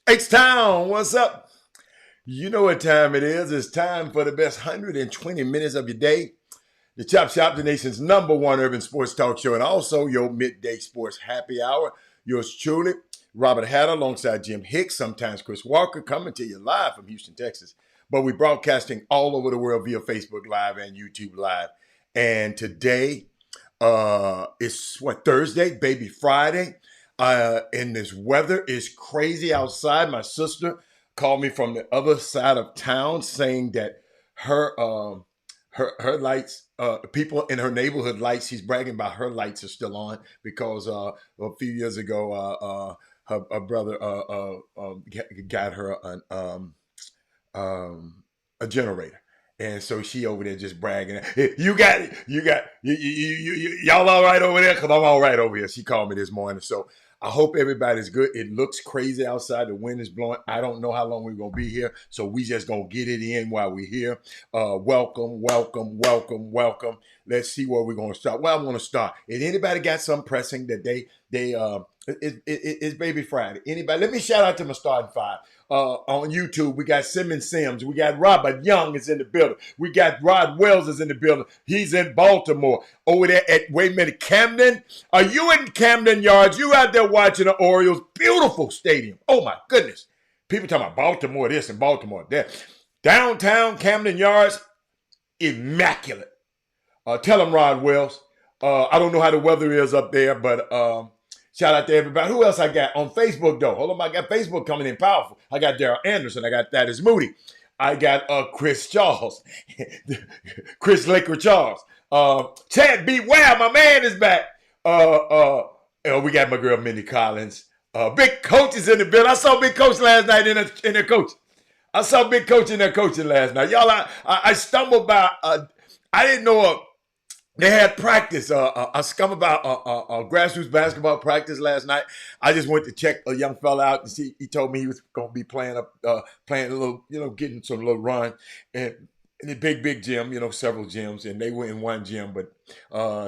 H-Town, what's up? You know what time it is. It's time for the best 120 minutes of your day. The Chop Shop, the nation's #1 urban sports talk show, and also your midday sports happy hour. Yours truly, Robert Hatter, alongside Jim Hicks, sometimes Chris Walker, coming to you live from Houston, Texas. But we're broadcasting all over the world via Facebook Live and YouTube Live. And today is Thursday, baby Friday. And this weather is crazy outside. My sister called me from the other side of town saying that her lights, people in her neighborhood lights, she's bragging about her lights are still on because a few years ago, her brother got her a generator. And so she over there just bragging. Hey, y'all all right over there? Because I'm all right over here. She called me this morning. So I hope everybody's good. It looks crazy outside. The wind is blowing. I don't know how long we're going to be here. So we just going to get it in while we're here. Welcome. Let's see where we're going to start. Well, I'm going to start. If anybody got something pressing that it's Baby Friday. Anybody? Let me shout out to my starting five. On YouTube, we got Sims. We got Robert Young is in the building. We got Rod Wells is in the building. He's in Baltimore. Over there at, wait a minute, Camden. Are you in Camden Yards? You out there watching the Orioles? Beautiful stadium. Oh, my goodness. People talking about Baltimore this and Baltimore that. Downtown Camden Yards, immaculate. Tell them, Rod Wells. I don't know how the weather is up there, but shout out to everybody. Who else I got on Facebook, though? Hold on, I got Facebook coming in powerful. I got Daryl Anderson. I got Thaddeus Moody. I got Chris Charles. Chris Laker Charles. Chad B. Wow, my man is back. We got my girl Mindy Collins. Big Coach is in the building. I saw Big Coach last night in their coaching. I saw Big Coach in their coaching last night. Y'all, I stumbled by, I didn't know they had practice. I stumbled about grassroots basketball practice last night. I just went to check a young fella out and see. He told me he was going to be playing a little, getting some little run. And in the big gym, several gyms, and they were in one gym. But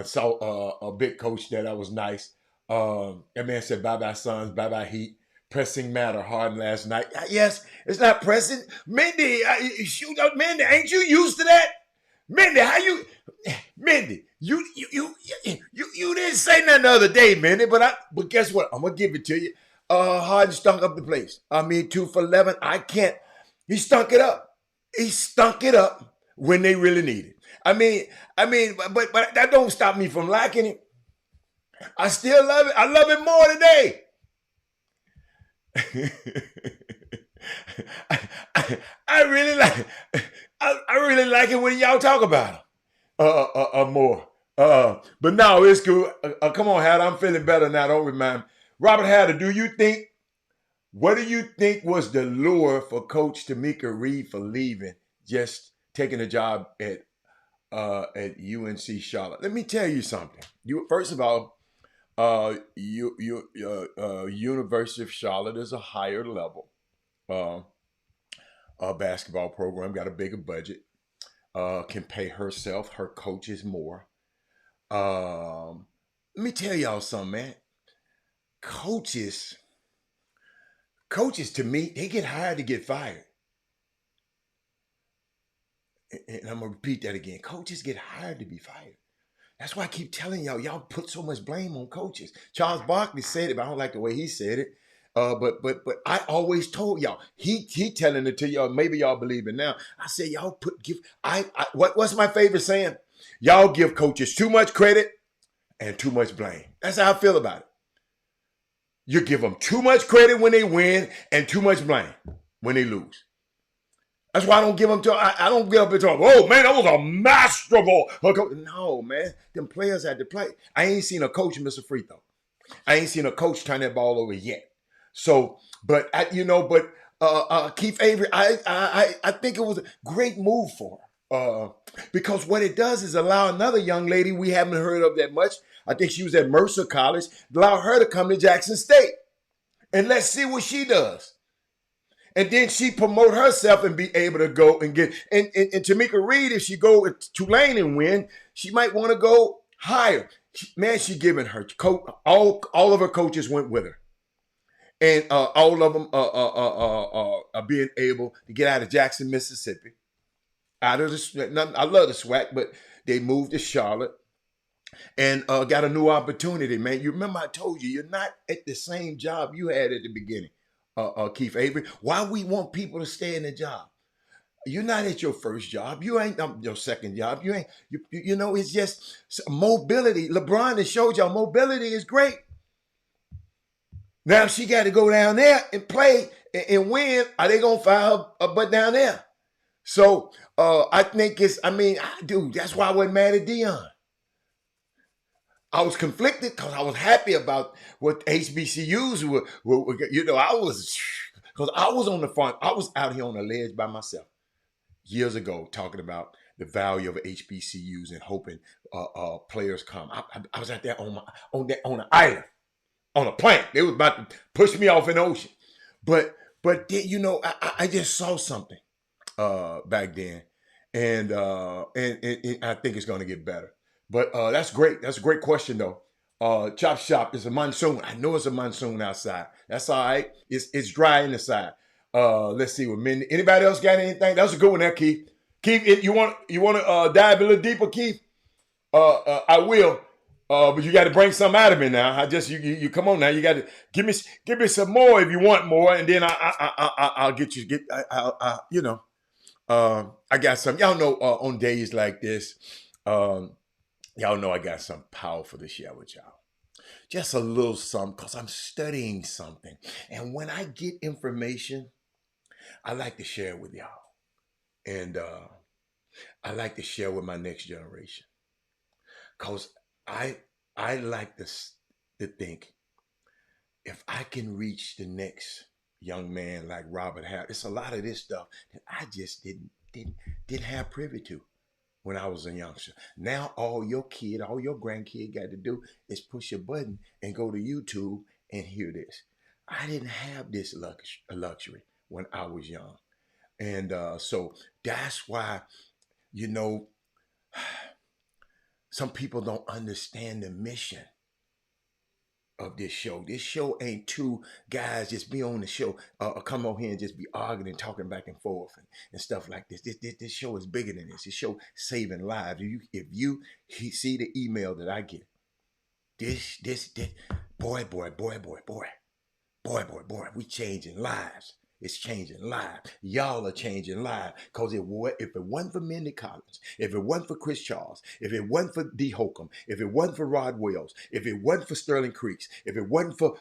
saw a big coach there. That was nice. That man said, "Bye-bye, Suns. Bye-bye, Heat. Pressing matter hard last night." Yes, it's not pressing. Mindy, shoot out, Mindy. Ain't you used to that? Mindy, Mindy, you didn't say nothing the other day, Mindy, but guess what? I'm gonna give it to you. Harden stunk up the place. 2 for 11. I can't. He stunk it up. He stunk it up when they really need it. But that don't stop me from liking it. I still love it. I love it more today. I really like it when y'all talk about it more. But no, it's cool. Come on, Hatter. I'm feeling better now. Don't remind me. Robert Hatter, what do you think was the lure for Coach Tamika Reed for leaving just taking a job at UNC Charlotte. Let me tell you something. You first of all, University of Charlotte is a higher level uh, basketball program. Got a bigger budget. Can pay herself, her coaches more. Let me tell y'all something, man. Coaches, coaches to me, they get hired to get fired. And I'm gonna repeat that again. Coaches get hired to be fired. That's why I keep telling y'all put so much blame on coaches. Charles Barkley said it, but I don't like the way he said it. But I always told y'all, he telling it to y'all. Maybe y'all believe it now. I said y'all what's my favorite saying? Y'all give coaches too much credit and too much blame. That's how I feel about it. You give them too much credit when they win and too much blame when they lose. That's why I don't give them to. I don't get up and talk. Oh man, that was a masterful. No man, them players had to play. I ain't seen a coach miss a free throw. I ain't seen a coach turn that ball over yet. So, but Keith Avery, I think it was a great move for her because what it does is allow another young lady we haven't heard of that much. I think she was at Mercer College. Allow her to come to Jackson State, and let's see what she does. And then she promote herself and be able to go and get and Tamika Reed, if she go to Tulane and win, she might want to go higher. Man, she giving her coach. All of her coaches went with her, and all of them are being able to get out of Jackson, Mississippi. Out of the, I love the SWAC, but they moved to Charlotte and got a new opportunity. Man, you remember I told you you're not at the same job you had at the beginning. Keith Avery, why we want people to stay in the job? You're not at your first job. You ain't your second job. You ain't. You know, it's just mobility. LeBron has showed y'all mobility is great. Now she got to go down there and play and win. Are they gonna file a butt down there? So I think it's. I mean, dude, that's why I wasn't mad at Dion. I was conflicted because I was happy about what HBCUs were. You know, I was on the front. I was out here on the ledge by myself years ago talking about the value of HBCUs and hoping players come. I was out there on an island, on a plank. They was about to push me off in the ocean. But you know, I just saw something back then, and I think it's going to get better. But that's great. That's a great question, though. Chop Shop is a monsoon. I know it's a monsoon outside. That's all right. It's dry inside. Let's see what anybody else got anything? That's a good one there, Keith. Keith, you want to dive a little deeper, Keith? I will. But you got to bring something out of me now. You come on now. You got to give me some more if you want more, and then I'll get you. You know. I got some. Y'all know on days like this. Y'all know I got something powerful to share with y'all. Just a little something because I'm studying something. And when I get information, I like to share it with y'all. And I like to share with my next generation. Because I like to think if I can reach the next young man like Robert Harris, it's a lot of this stuff that I just didn't have privy to when I was a youngster. Now all your grandkid got to do is push a button and go to YouTube and hear this. I didn't have this luxury when I was young. And so that's why, you know, some people don't understand the mission of this show. This show ain't two guys just be on the show, come on here and just be arguing and talking back and forth and stuff like this. This show is bigger than this. This show saving lives. If you see the email that I get, this boy, we changing lives. It's changing lives. Y'all are changing lives. Because if it wasn't for Mindy Collins, if it wasn't for Chris Charles, if it wasn't for D. Holcomb, if it wasn't for Rod Wells, if it wasn't for Sterling Creeks, if it wasn't for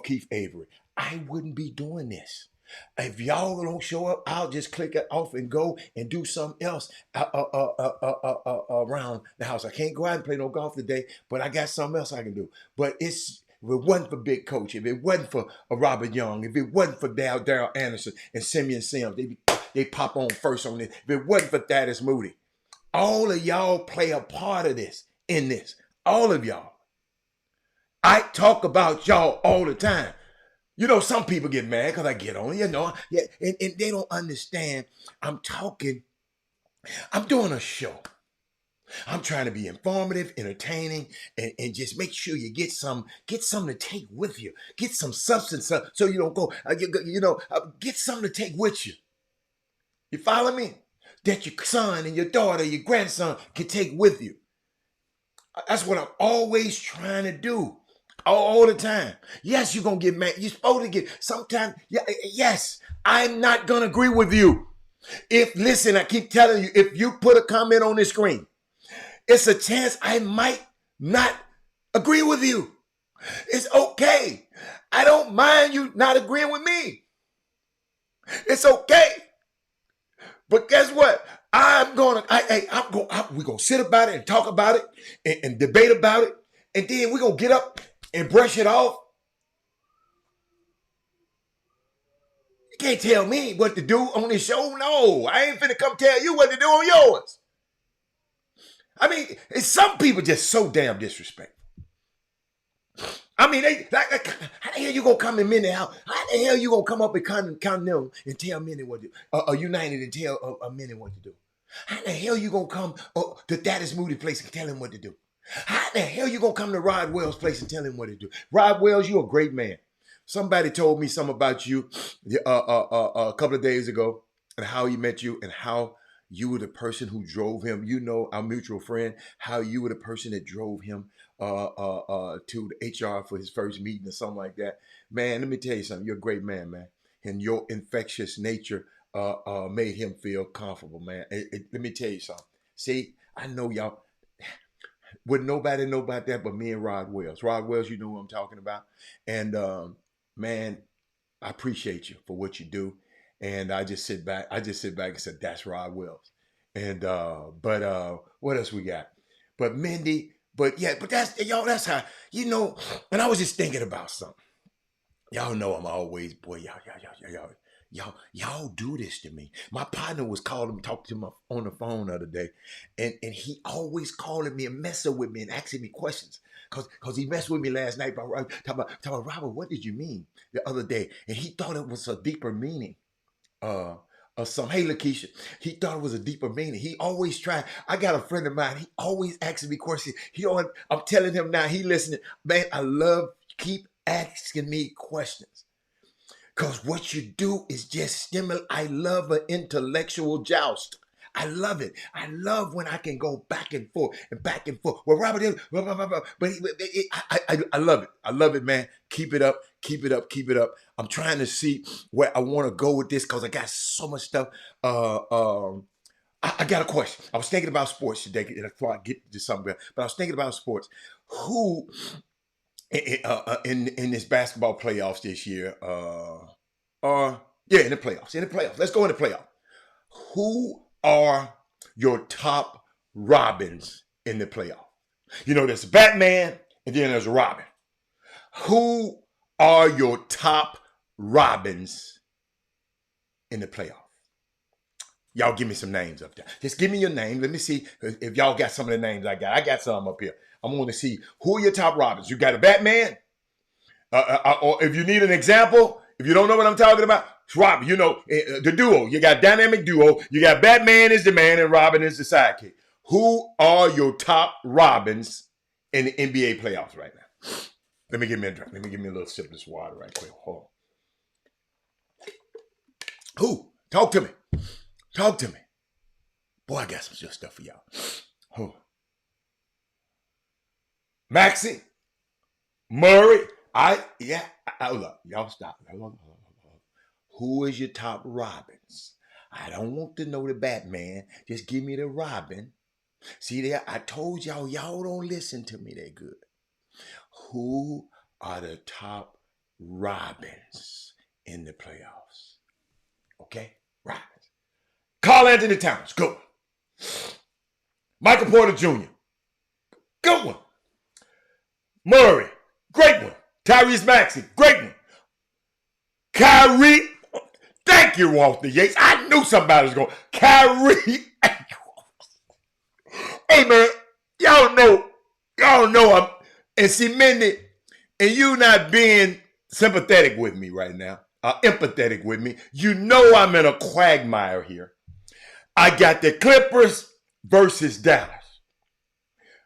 Keith Avery, I wouldn't be doing this. If y'all don't show up, I'll just click it off and go and do something else around the house. I can't go out and play no golf today, but I got something else I can do. But if it wasn't for Big Coach, if it wasn't for Robert Young, if it wasn't for Daryl Anderson and Simeon Sims, they pop on first on this. If it wasn't for Thaddeus Moody, all of y'all play a part of this, in this. All of y'all. I talk about y'all all the time. You know, some people get mad because I get on, yeah, and they don't understand. I'm doing a show. I'm trying to be informative, entertaining, and just make sure you get something to take with you. Get some substance so you don't go, get something to take with you. You follow me? That your son and your daughter, your grandson can take with you. That's what I'm always trying to do. All the time. Yes, you're going to get mad. You're supposed to get, sometimes, yes, I'm not going to agree with you. Listen, I keep telling you, if you put a comment on the screen, it's a chance I might not agree with you. It's okay. I don't mind you not agreeing with me. It's okay. But guess what? We're going to sit about it and talk about it and debate about it. And then we're going to get up and brush it off. You can't tell me what to do on this show. No, I ain't finna come tell you what to do on yours. I mean, some people just so damn disrespectful. I mean, how the hell you gonna come in Minnie house? How the hell you gonna come up in Continental and tell Minnie what to do? United and tell Minnie what to do? How the hell you gonna come to Thaddeus Moody place and tell him what to do? How the hell you gonna come to Rod Wells' place and tell him what to do? Rod Wells, you're a great man. Somebody told me something about you a couple of days ago and how he met you and how you were the person who drove him. You know, our mutual friend, how you were the person that drove him to the HR for his first meeting or something like that. Man, let me tell you something. You're a great man, man. And your infectious nature made him feel comfortable, man. Let me tell you something. See, I know y'all, wouldn't nobody know about that but me and Rod Wells. Rod Wells, you know what I'm talking about. And man, I appreciate you for what you do. And I just sit back and said, that's Rod Wells. And but what else we got? But Mindy, but that's how, and I was just thinking about something. Y'all know I'm always, boy, y'all do this to me. My partner was talking to him on the phone the other day, and he always calling me and messing with me and asking me questions. Cause he messed with me last night about talking about Robert, what did you mean the other day? And he thought it was a deeper meaning. Hey Lakeisha, he thought it was a deeper meaning. He always tried. I got a friend of mine. He always asking me questions. I'm telling him now. He listening. Man, I love keep asking me questions. Because what you do is just stimulate. I love an intellectual joust. I love it. I love when I can go back and forth and back and forth. Well, Robert, but I love it. I love it, man. Keep it up. Keep it up. Keep it up. I'm trying to see where I want to go with this because I got so much stuff. I got a question. I was thinking about sports today, and I thought I'd get to something, but I was thinking about sports. Who in this basketball playoffs this year? In the playoffs. In the playoffs. Let's go in the playoffs. Who are your top Robins in the playoff? There's Batman and then there's Robin. Who are your top Robins in the playoff? Y'all give me some names up there. Just give me your name. Let me see if y'all got some of the names I got. I got some up here. I'm going to see who are your top Robins. You got a Batman? Or if you need an example, if you don't know what I'm talking about, it's Robin. The duo. You got dynamic duo. You got Batman is the man and Robin is the sidekick. Who are your top Robins in the NBA playoffs right now? Let me give me a drink. Let me give me a little sip of this water right quick. Hold on. Who? Talk to me. Talk to me. Boy, I got some good stuff for y'all. Who? Maxie? Murray? Look, y'all stop. Who is your top Robins? I don't want to know the Batman. Just give me the Robin. See there, I told y'all don't listen to me that good. Who are the top Robins in the playoffs? Okay? Robins. Karl Anthony Towns, good one. Michael Porter Jr., good one. Murray, great one. Tyrese Maxey, great one. Kyrie, Thank you, Walter Yates. I knew somebody was going. Kyrie. Hey, man, y'all know I'm. And see, Mindy, and you not being sympathetic with me right now, empathetic with me. You know I'm in a quagmire here. I got the Clippers versus Dallas.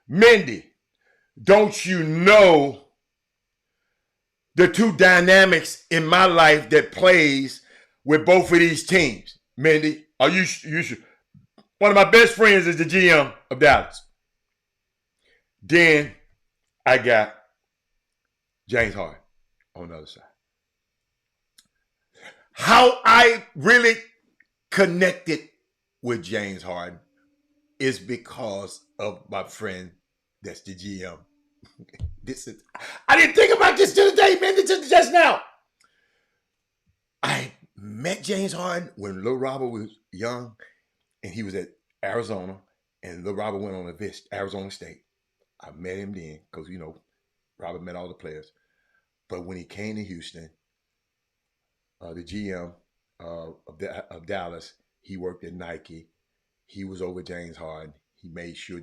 Mindy, don't you know the two dynamics in my life that plays with both of these teams? Mindy, are you should. One of my best friends is the GM of Dallas. Then I got James Harden on the other side. How I really connected with James Harden is because of my friend that's the GM. I didn't think about this till today, man. Just now. I met James Harden when Lil Robert was young, and he was at Arizona, and Lil Robert went on a visit, Arizona State. I met him then because, Robert met all the players. But when he came to Houston, the GM of Dallas, he worked at Nike. He was over James Harden. He made sure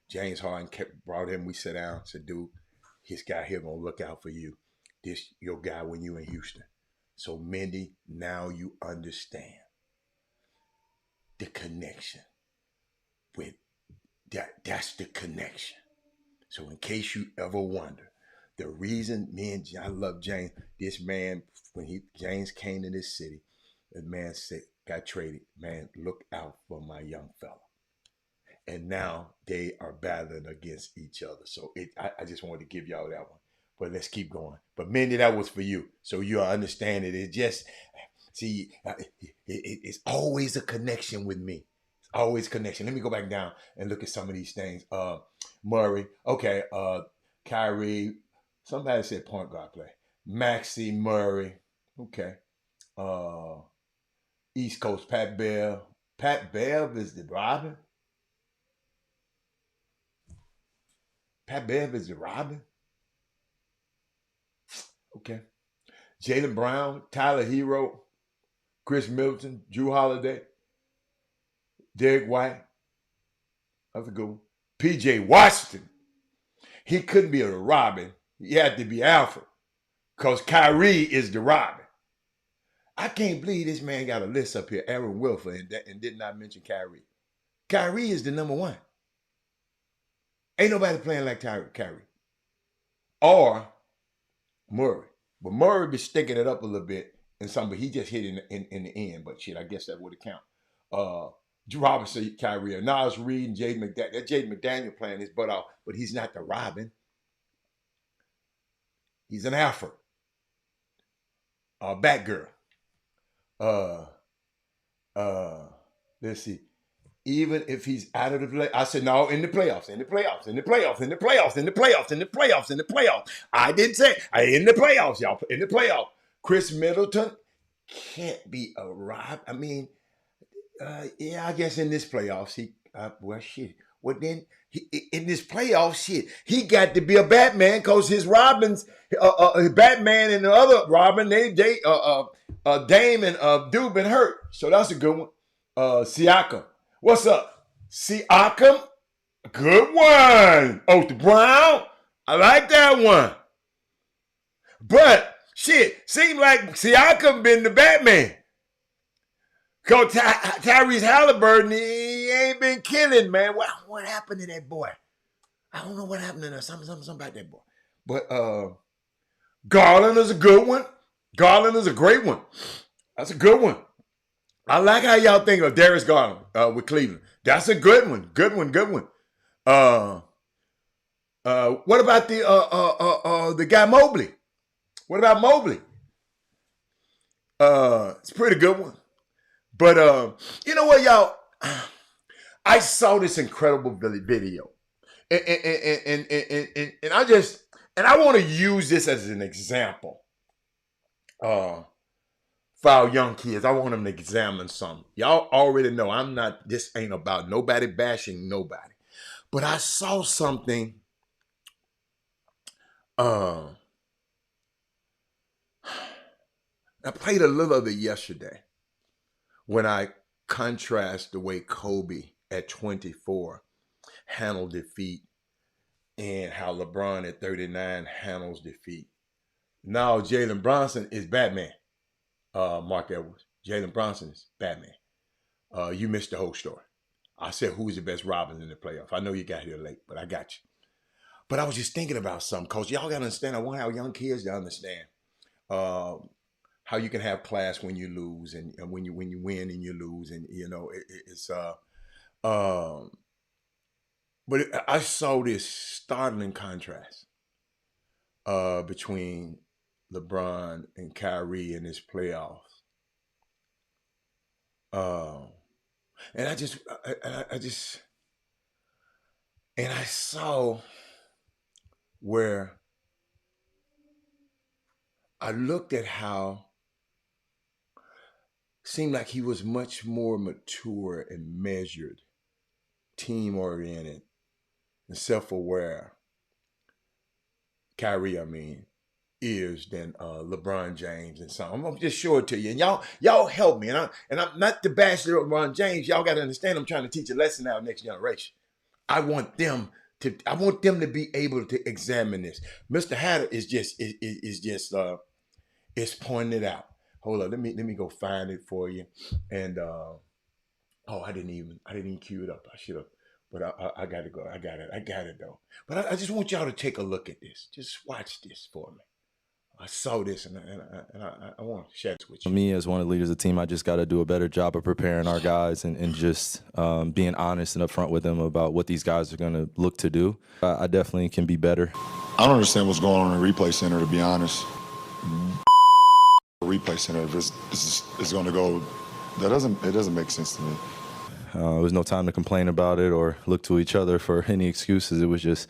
James Harden brought him. We sat down, said, dude, this guy here gonna look out for you. This your guy when you in Houston. So Mindy, now you understand the connection with that. That's the connection. So in case you ever wonder, the reason I love James, this man, when James came to this city, the man said, got traded, man, look out for my young fella. And now they are battling against each other. So I just wanted to give y'all that one. But let's keep going. But Mindy, that was for you. So you understand it. It just, see, it's always a connection with me. It's always a connection. Let me go back down and look at some of these things. Murray. Okay. Kyrie. Somebody said point guard play. Maxey, Murray. Okay. East Coast, Pat Bev. Pat Bev is the Robin. Pat Bev is the Robin. Okay. Jaylen Brown, Tyler Hero, Chris Middleton, Drew Holiday, Derek White. That's a good one. PJ Washington. He couldn't be a Robin. He had to be Alfred. Because Kyrie is the Robin. I can't believe this man got a list up here, Aaron Wilford, and did not mention Kyrie. Kyrie is the number one. Ain't nobody playing like Kyrie. Or Murray. But Murray be sticking it up a little bit and something, but he just hit in the end. But shit, I guess that would count. Robinson, Kyrie, Nas Reed, and Jaden McDaniel. That Jaden McDaniel playing his butt off, but he's not the Robin. He's an Alfred. Batgirl. Let's see. Even if he's out of the play, I said no, in the playoffs. I didn't say in the playoffs, y'all. In the playoffs. Chris Middleton can't be a Rob. I mean, yeah, I guess in this playoffs then in this playoff shit, he got to be a Batman because his Robins, Batman and the other Robin, Dame and Dude been hurt. So that's a good one. Siakam. What's up? Siakam? Good one. Otha Brown. I like that one. But shit, seems like Siakam been the Batman. Because Tyrese Halliburton, he ain't been killing, man. What happened to that boy? I don't know what happened to him. Something about that boy. But Garland is a good one. Garland is a great one. That's a good one. I like how y'all think of Darius Garland with Cleveland. That's a good one. Good one. What about the guy Mobley? What about Mobley? It's a pretty good one. But you know what, y'all? I saw this incredible video, and I want to use this as an example. For our young kids, I want them to examine something. Y'all already know this ain't about nobody bashing nobody. But I saw something. I played a little of it yesterday. when I contrast the way Kobe at 24 handled defeat and how LeBron at 39 handles defeat. Now Jalen Brunson is Batman. Mark Edwards. Jalen Brunson is Batman. You missed the whole story. I said, who's the best Robin in the playoff? I know you got here late, but I got you. But I was just thinking about something, Coach. Y'all got to understand. I want our young kids to understand how you can have class when you lose, and when you win and you lose, and But I saw this startling contrast between LeBron and Kyrie in this playoffs. And I saw where I looked at how it seemed like he was much more mature and measured, team-oriented, and self-aware. Kyrie, I mean, is than LeBron James and some. I'm just show it to you, and y'all help me. And I'm not the bachelor of LeBron James. Y'all got to understand. I'm trying to teach a lesson now, next generation. I want them to be able to examine this. Mr. Hatter is just pointing it out. Hold on, let me go find it for you. And I didn't even cue it up. I should have. But I got to go. I got it though. But I just want y'all to take a look at this. Just watch this for me. I saw this and I want to share this with you. Me, as one of the leaders of the team, I just got to do a better job of preparing our guys and just being honest and upfront with them about what these guys are going to look to do. I definitely can be better. I don't understand what's going on in the replay center, to be honest. The replay center, if it's going to go, it doesn't make sense to me. There was no time to complain about it or look to each other for any excuses. It was just,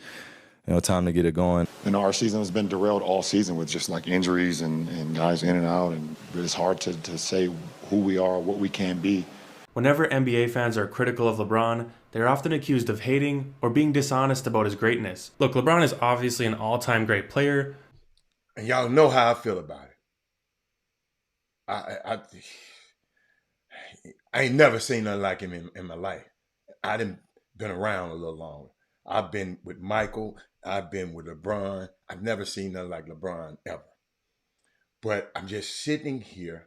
time to get it going. Our season has been derailed all season with just like injuries and guys in and out, and it's hard to say who we are, what we can be. Whenever NBA fans are critical of LeBron, they're often accused of hating or being dishonest about his greatness. Look, LeBron is obviously an all-time great player. And y'all know how I feel about it. I ain't never seen nothing like him in my life. I done been around a little longer. I've been with Michael. I've been with LeBron. I've never seen nothing like LeBron ever. But I'm just sitting here,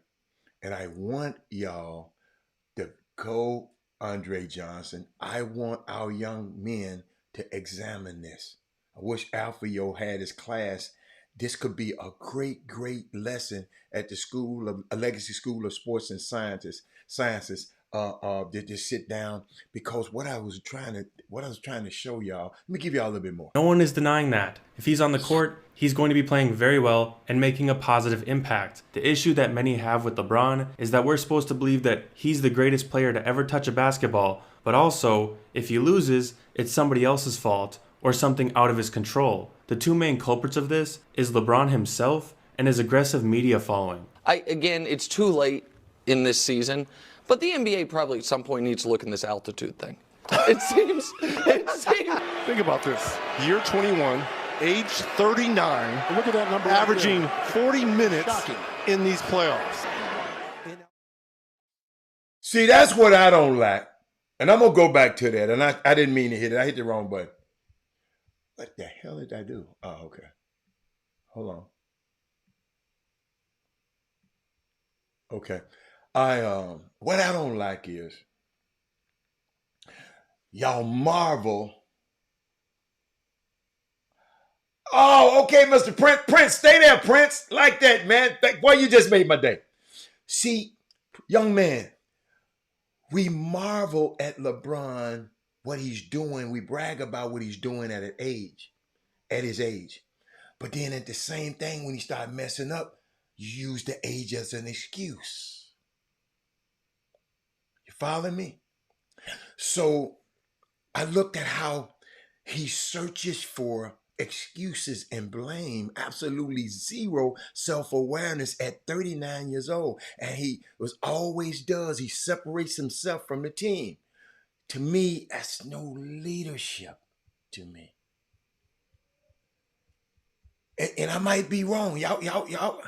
and I want y'all to go Andre Johnson. I want our young men to examine this. I wish Alfio had his class. This could be a great, great lesson at the school of a Legacy School of Sports and Sciences. Did just sit down, because what I was trying to show y'all. Let me give y'all a little bit more. No one is denying that. If he's on the court, he's going to be playing very well and making a positive impact. The issue that many have with LeBron is that we're supposed to believe that he's the greatest player to ever touch a basketball, but also, if he loses, it's somebody else's fault or something out of his control. The two main culprits of this is LeBron himself and his aggressive media following. Again, it's too late in this season, but the NBA probably at some point needs to look in this altitude thing. It seems. Think about this. Year 21, age 39. Look at that number. Averaging 40 minutes in these playoffs. See, that's what I don't like. And I'm going to go back to that. And I didn't mean to hit it. I hit the wrong button. What the hell did I do? Oh, okay. Hold on. Okay. What I don't like is y'all marvel. Oh, okay, Mr. Prince. Prince, stay there, Prince. Like that, man. Boy, you just made my day. See, young man, we marvel at LeBron, what he's doing. We brag about what he's doing at his age. But then at the same thing, when he started messing up, you use the age as an excuse. You follow me? So I looked at how he searches for excuses and blame, absolutely zero self-awareness at 39 years old. And he always does. He separates himself from the team. To me, that's no leadership to me. And I might be wrong. Y'all,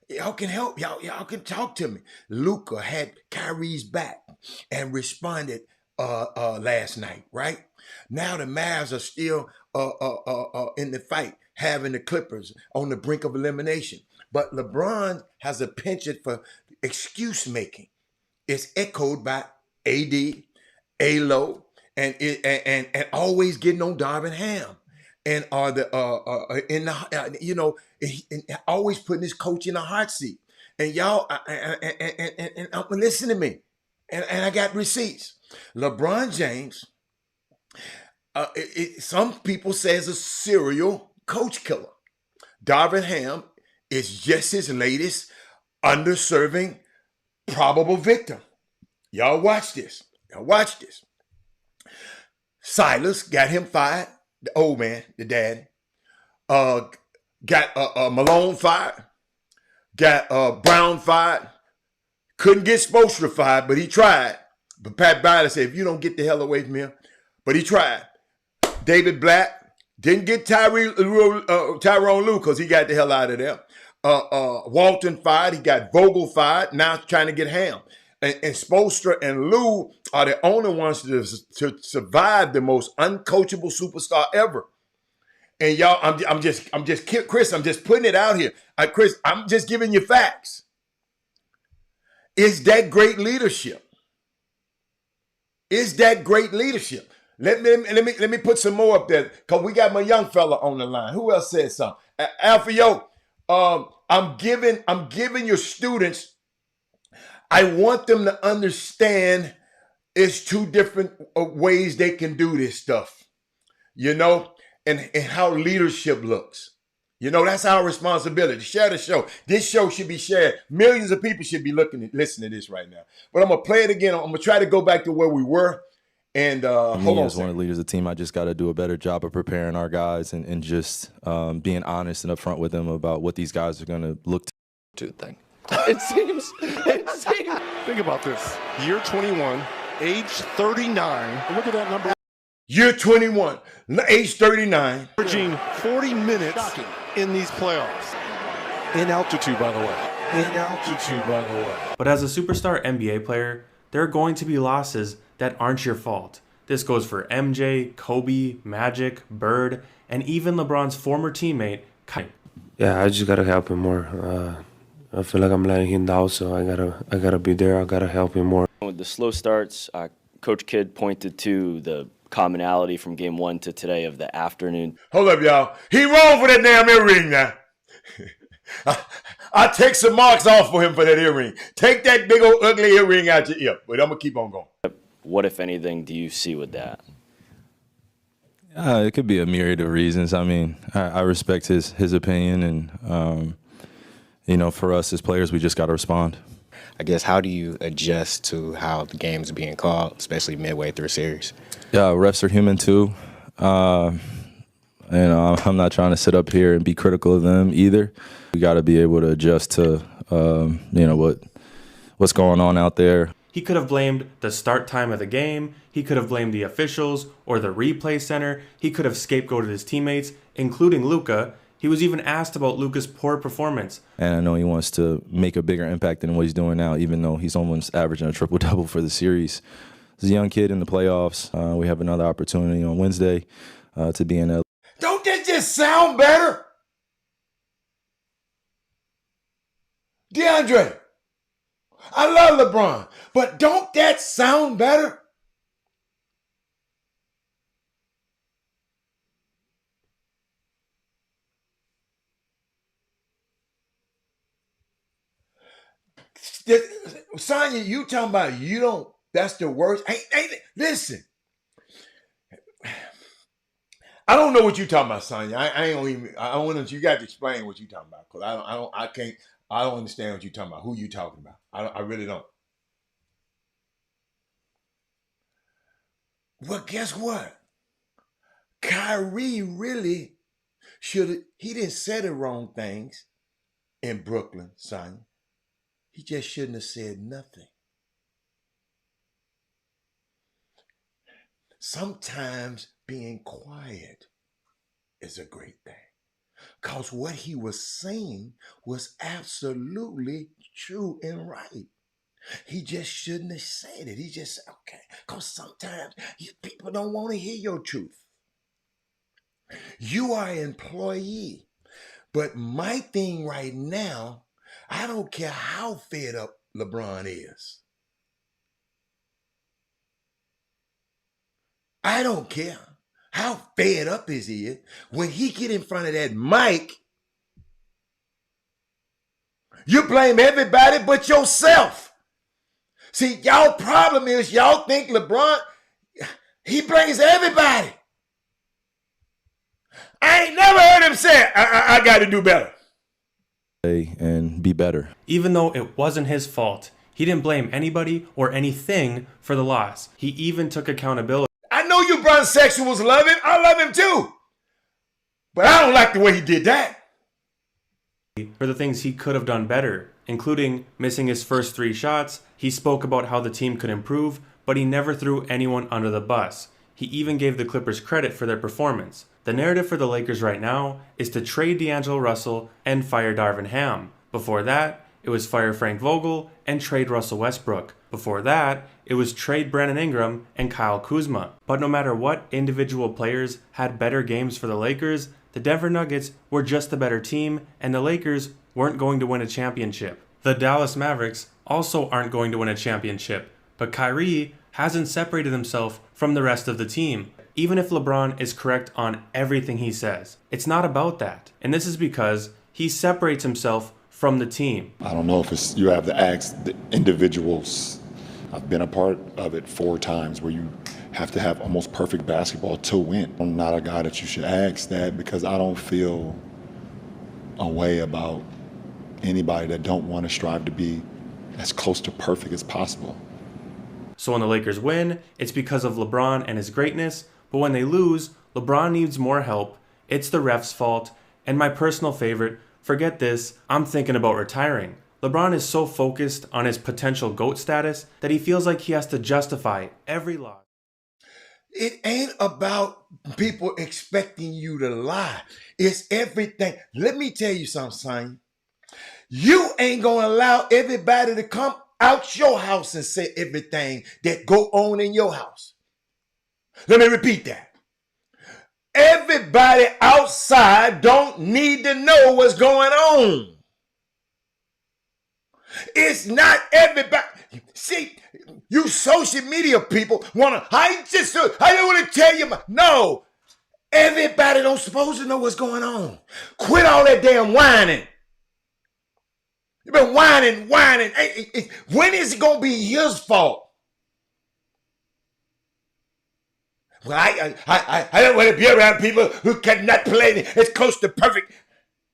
Y'all can help. Y'all can talk to me. Luka had Kyrie's back and responded last night, right? Now the Mavs are still in the fight, having the Clippers on the brink of elimination. But LeBron has a penchant for excuse making. It's echoed by AD, ALO, and always getting on Darvin Ham, and are the in the always putting his coach in the hot seat. And y'all, and listen to me, and I got receipts. LeBron James, some people say is a serial coach killer. Darvin Ham is just his latest underserving probable victim. Y'all watch this. Y'all watch this. Silas got him fired. The old man, the dad. Got Malone fired. Got Brown fired. Couldn't get Spoelstra fired, but he tried. But Pat Riley said, if you don't get the hell away from here. But he tried. David Black didn't get Tyrone Lue because he got the hell out of there. Walton fired. He got Vogel fired. Now trying to get Ham. And Spoelstra and Lue are the only ones to survive the most uncoachable superstar ever. And y'all, I'm just Chris, I'm just putting it out here. Chris, I'm just giving you facts. Is that great leadership? Is that great leadership? Let me put some more up there because we got my young fella on the line. Who else said something? Alfio, I'm giving your students. I want them to understand it's two different ways they can do this stuff, and how leadership looks. That's our responsibility. Share the show. This show should be shared. Millions of people should be listening to this right now. But I'm going to play it again. I'm going to try to go back to where we were. And hold on. As one of the leaders of the team, I just got to do a better job of preparing our guys and just being honest and upfront with them about what these guys are going to look to. Thing. It seems. Think about this. Year 21, age 39. Look at that number. Year 21, age 39. Averaging 40 minutes in these playoffs. In altitude, by the way. But as a superstar NBA player, there are going to be losses that aren't your fault. This goes for MJ, Kobe, Magic, Bird, and even LeBron's former teammate, Kyrie. Yeah, I just gotta help him more. I feel like I'm letting him down, so I gotta be there. I gotta help him more. With the slow starts, Coach Kidd pointed to the commonality from game 1 to today of the afternoon. Hold up, y'all. He wrong for that damn earring now. I take some marks off for him for that earring. Take that big old ugly earring out your ear. But I'm going to keep on going. What, if anything, do you see with that? It could be a myriad of reasons. I mean, I respect his opinion, and for us as players, we just got to respond. I guess, how do you adjust to how the game's being called, especially midway through a series? Yeah, refs are human too. I'm not trying to sit up here and be critical of them either. We got to be able to adjust to, what's going on out there. He could have blamed the start time of the game. He could have blamed the officials or the replay center. He could have scapegoated his teammates, including Luka. He was even asked about Luka's poor performance. And I know he wants to make a bigger impact than what he's doing now, even though he's almost averaging a triple-double for the series. He's a young kid in the playoffs. We have another opportunity on Wednesday to be in LA. Don't that just sound better? DeAndre, I love LeBron, but don't that sound better? Sonya, you talking about you don't, that's the worst. Listen. I don't know what you talking about, Sonya. I don't want you got to explain what you talking about. Cause I don't understand what you talking about. Who you talking about? I really don't. Well, guess what? Kyrie really he didn't say the wrong things in Brooklyn, Sonya. He just shouldn't have said nothing. Sometimes being quiet is a great thing. Because what he was saying was absolutely true and right. He just shouldn't have said it. He just said, okay. Because sometimes people don't want to hear your truth. You are an employee. But my thing right now, I don't care how fed up LeBron is. I don't care how fed up is he. When he get in front of that mic, you blame everybody but yourself. See, y'all problem is y'all think LeBron, he blames everybody. I ain't never heard him say, I got to do better. And be better. Even though it wasn't his fault, he didn't blame anybody or anything for the loss. He even took accountability. I know you Brunsexuals love him. I love him too. But I don't like the way he did that. For the things he could have done better, including missing his first 3 shots. He spoke about how the team could improve, but he never threw anyone under the bus. He even gave the Clippers credit for their performance. The narrative for the Lakers right now is to trade D'Angelo Russell and fire Darvin Ham. Before that, it was fire Frank Vogel and trade Russell Westbrook. Before that, it was trade Brandon Ingram and Kyle Kuzma. But no matter what individual players had better games for the Lakers, the Denver Nuggets were just the better team, and the Lakers weren't going to win a championship. The Dallas Mavericks also aren't going to win a championship, but Kyrie hasn't separated himself from the rest of the team, even if LeBron is correct on everything he says. It's not about that, and this is because he separates himself from the team. I don't know if it's, you have to ask the individuals. I've been a part of it 4 times where you have to have almost perfect basketball to win. I'm not a guy that you should ask that because I don't feel a way about anybody that don't want to strive to be as close to perfect as possible. So when the Lakers win, it's because of LeBron and his greatness, but when they lose, LeBron needs more help, it's the ref's fault, and my personal favorite, forget this, I'm thinking about retiring. LeBron is so focused on his potential GOAT status that he feels like he has to justify every loss. It ain't about people expecting you to lie. It's everything. Let me tell you something, son. You ain't gonna allow everybody to come out your house and say everything that go on in your house. Let me repeat that. Everybody outside don't need to know what's going on. It's not everybody. See, you social media people I don't want to tell you. No, everybody don't supposed to know what's going on. Quit all that damn whining. You've been whining. When is it going to be his fault? Well, I don't want to be around people who cannot play. It's close to perfect.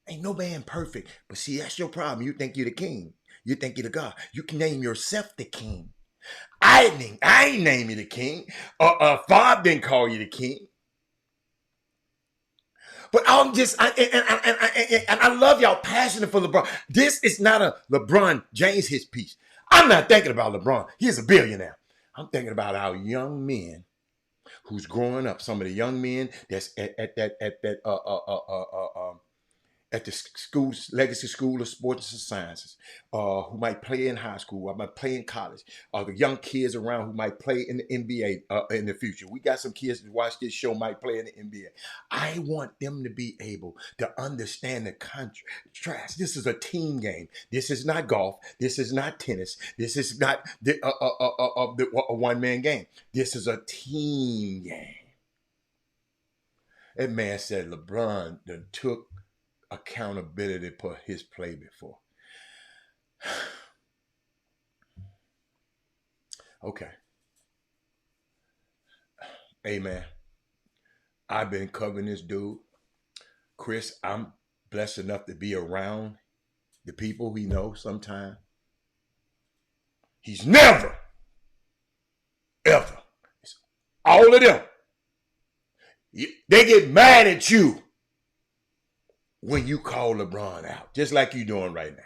Ain't no man perfect. But see, that's your problem. You think you're the king. You think you're the God. You can name yourself the king. I ain't name you the king. Bob didn't call you the king. But I love y'all passionate for LeBron. This is not a LeBron James his piece. I'm not thinking about LeBron. He's a billionaire. I'm thinking about our young men who's growing up. Some of the young men that's at the school, Legacy School of Sports and Sciences, who might play in high school, or might play in college, the young kids around who might play in the NBA in the future. We got some kids that watch this show might play in the NBA. I want them to be able to understand the contrast. This is a team game. This is not golf. This is not tennis. This is not a one-man game. This is a team game. That man said LeBron done took accountability for his play before. Okay. Hey, man. I've been covering this dude. Chris, I'm blessed enough to be around the people we know sometime. He's never, ever, it's all of them. They get mad at you when you call LeBron out, just like you doing right now.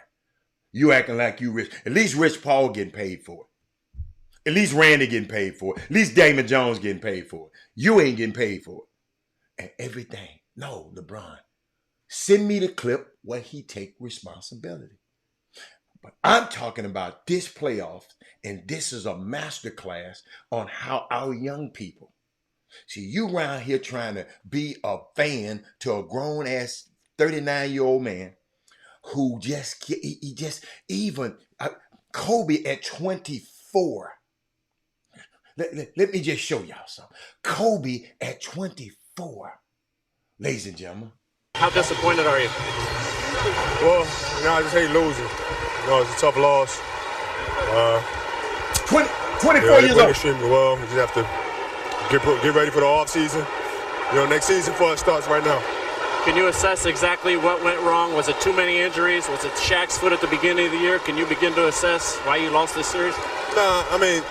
You acting like you rich. At least Rich Paul getting paid for it. At least Randy getting paid for it. At least Damon Jones getting paid for it. You ain't getting paid for it. And everything. No, LeBron. Send me the clip where he take responsibility. But I'm talking about this playoffs, and this is a masterclass on how our young people. See, you around here trying to be a fan to a grown-ass 39-year-old man who he just even Kobe at 24. Let me just show y'all something. Kobe at 24, ladies and gentlemen. How disappointed are you? Well, I just hate losing. It's a tough loss. 24 years old. Extremely well. We just have to get ready for the off season. Next season for us starts right now. Can you assess exactly what went wrong? Was it too many injuries? Was it Shaq's foot at the beginning of the year? Can you begin to assess why you lost this series? Nah, I mean,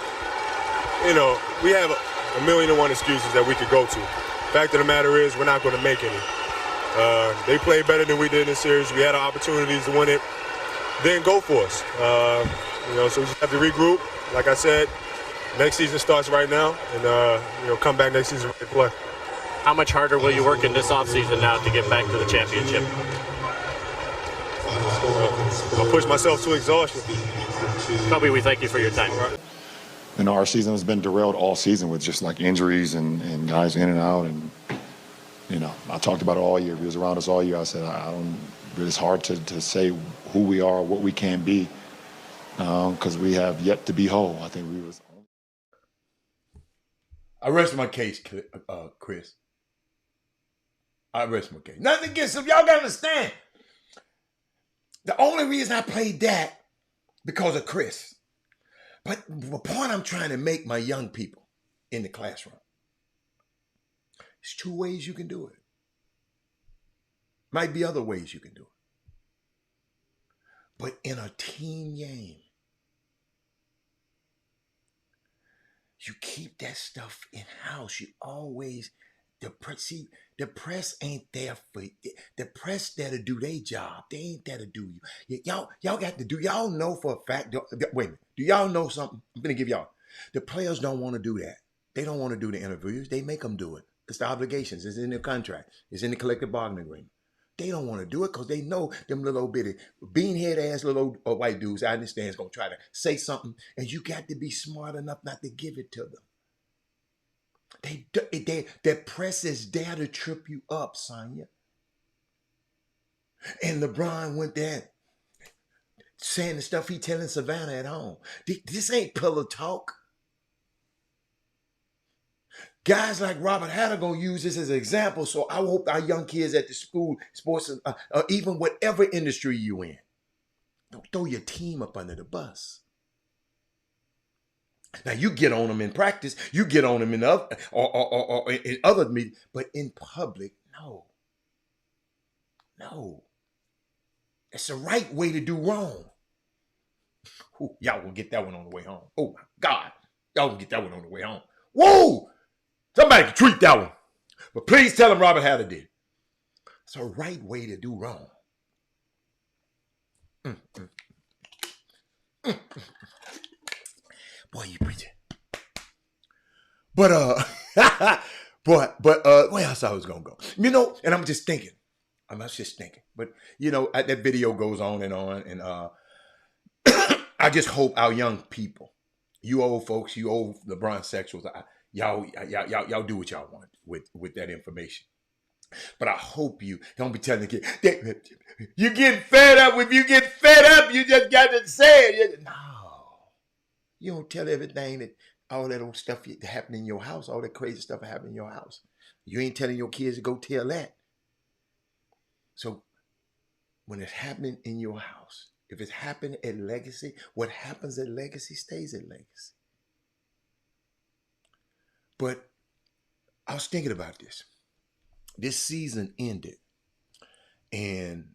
we have a million and one excuses that we could go to. Fact of the matter is, we're not going to make any. They played better than we did in this series. We had our opportunities to win it. Didn't go for us. So we just have to regroup. Like I said, next season starts right now, and come back next season ready to play. How much harder will you work in this offseason now to get back to the championship? I'll push myself to exhaustion. Kobe, we thank you for your time. Our season has been derailed all season with just like injuries and guys in and out. And, I talked about it all year. He was around us all year. I said, it's hard to say who we are, what we can be, because we have yet to be whole. I think we was. I rest my case, Chris. I rest my case. Nothing against him. Y'all gotta understand. The only reason I played that because of Chris. But the point I'm trying to make my young people in the classroom. There's two ways you can do it. Might be other ways you can do it. But in a team game, you keep that stuff in-house. You always, the press ain't there for you. The press there to do their job. They ain't there to do you. Y'all got to do, y'all know for a fact, wait a minute, do y'all know something? I'm going to give y'all. The players don't want to do that. They don't want to do the interviews. They make them do it. It's the obligations. It's in their contract. It's in the collective bargaining agreement. They don't want to do it because they know them little bitty beanhead ass little white dudes, I understand, is going to try to say something, and you got to be smart enough not to give it to them. That press is there to trip you up, Sonya. And LeBron went there saying the stuff he telling Savannah at home. This ain't pillow talk. Guys like Robert Hatter gonna use this as an example, so I hope our young kids at the school, sports, even whatever industry you in, don't throw your team up under the bus. Now you get on them in practice, you get on them in other or in other meetings, but in public, no. It's the right way to do wrong. Ooh, y'all gonna get that one on the way home. Oh my God, y'all gonna get that one on the way home. Whoa! Somebody can tweet that one. But please tell him Robert Hatter did. It's a right way to do wrong. Boy, you preaching. But where else I was gonna go? And I'm just thinking. But that video goes on, and I just hope our young people, you old folks, you old LeBron sexuals, y'all do what y'all want with that information. But I hope you don't be telling the kid, you get fed up. If you get fed up, you just got to say it. No. You don't tell everything that all that old stuff happening in your house, all that crazy stuff happening in your house. You ain't telling your kids to go tell that. So when it's happening in your house, if it's happening at Legacy, what happens at Legacy stays at Legacy. But I was thinking about this. This season ended. And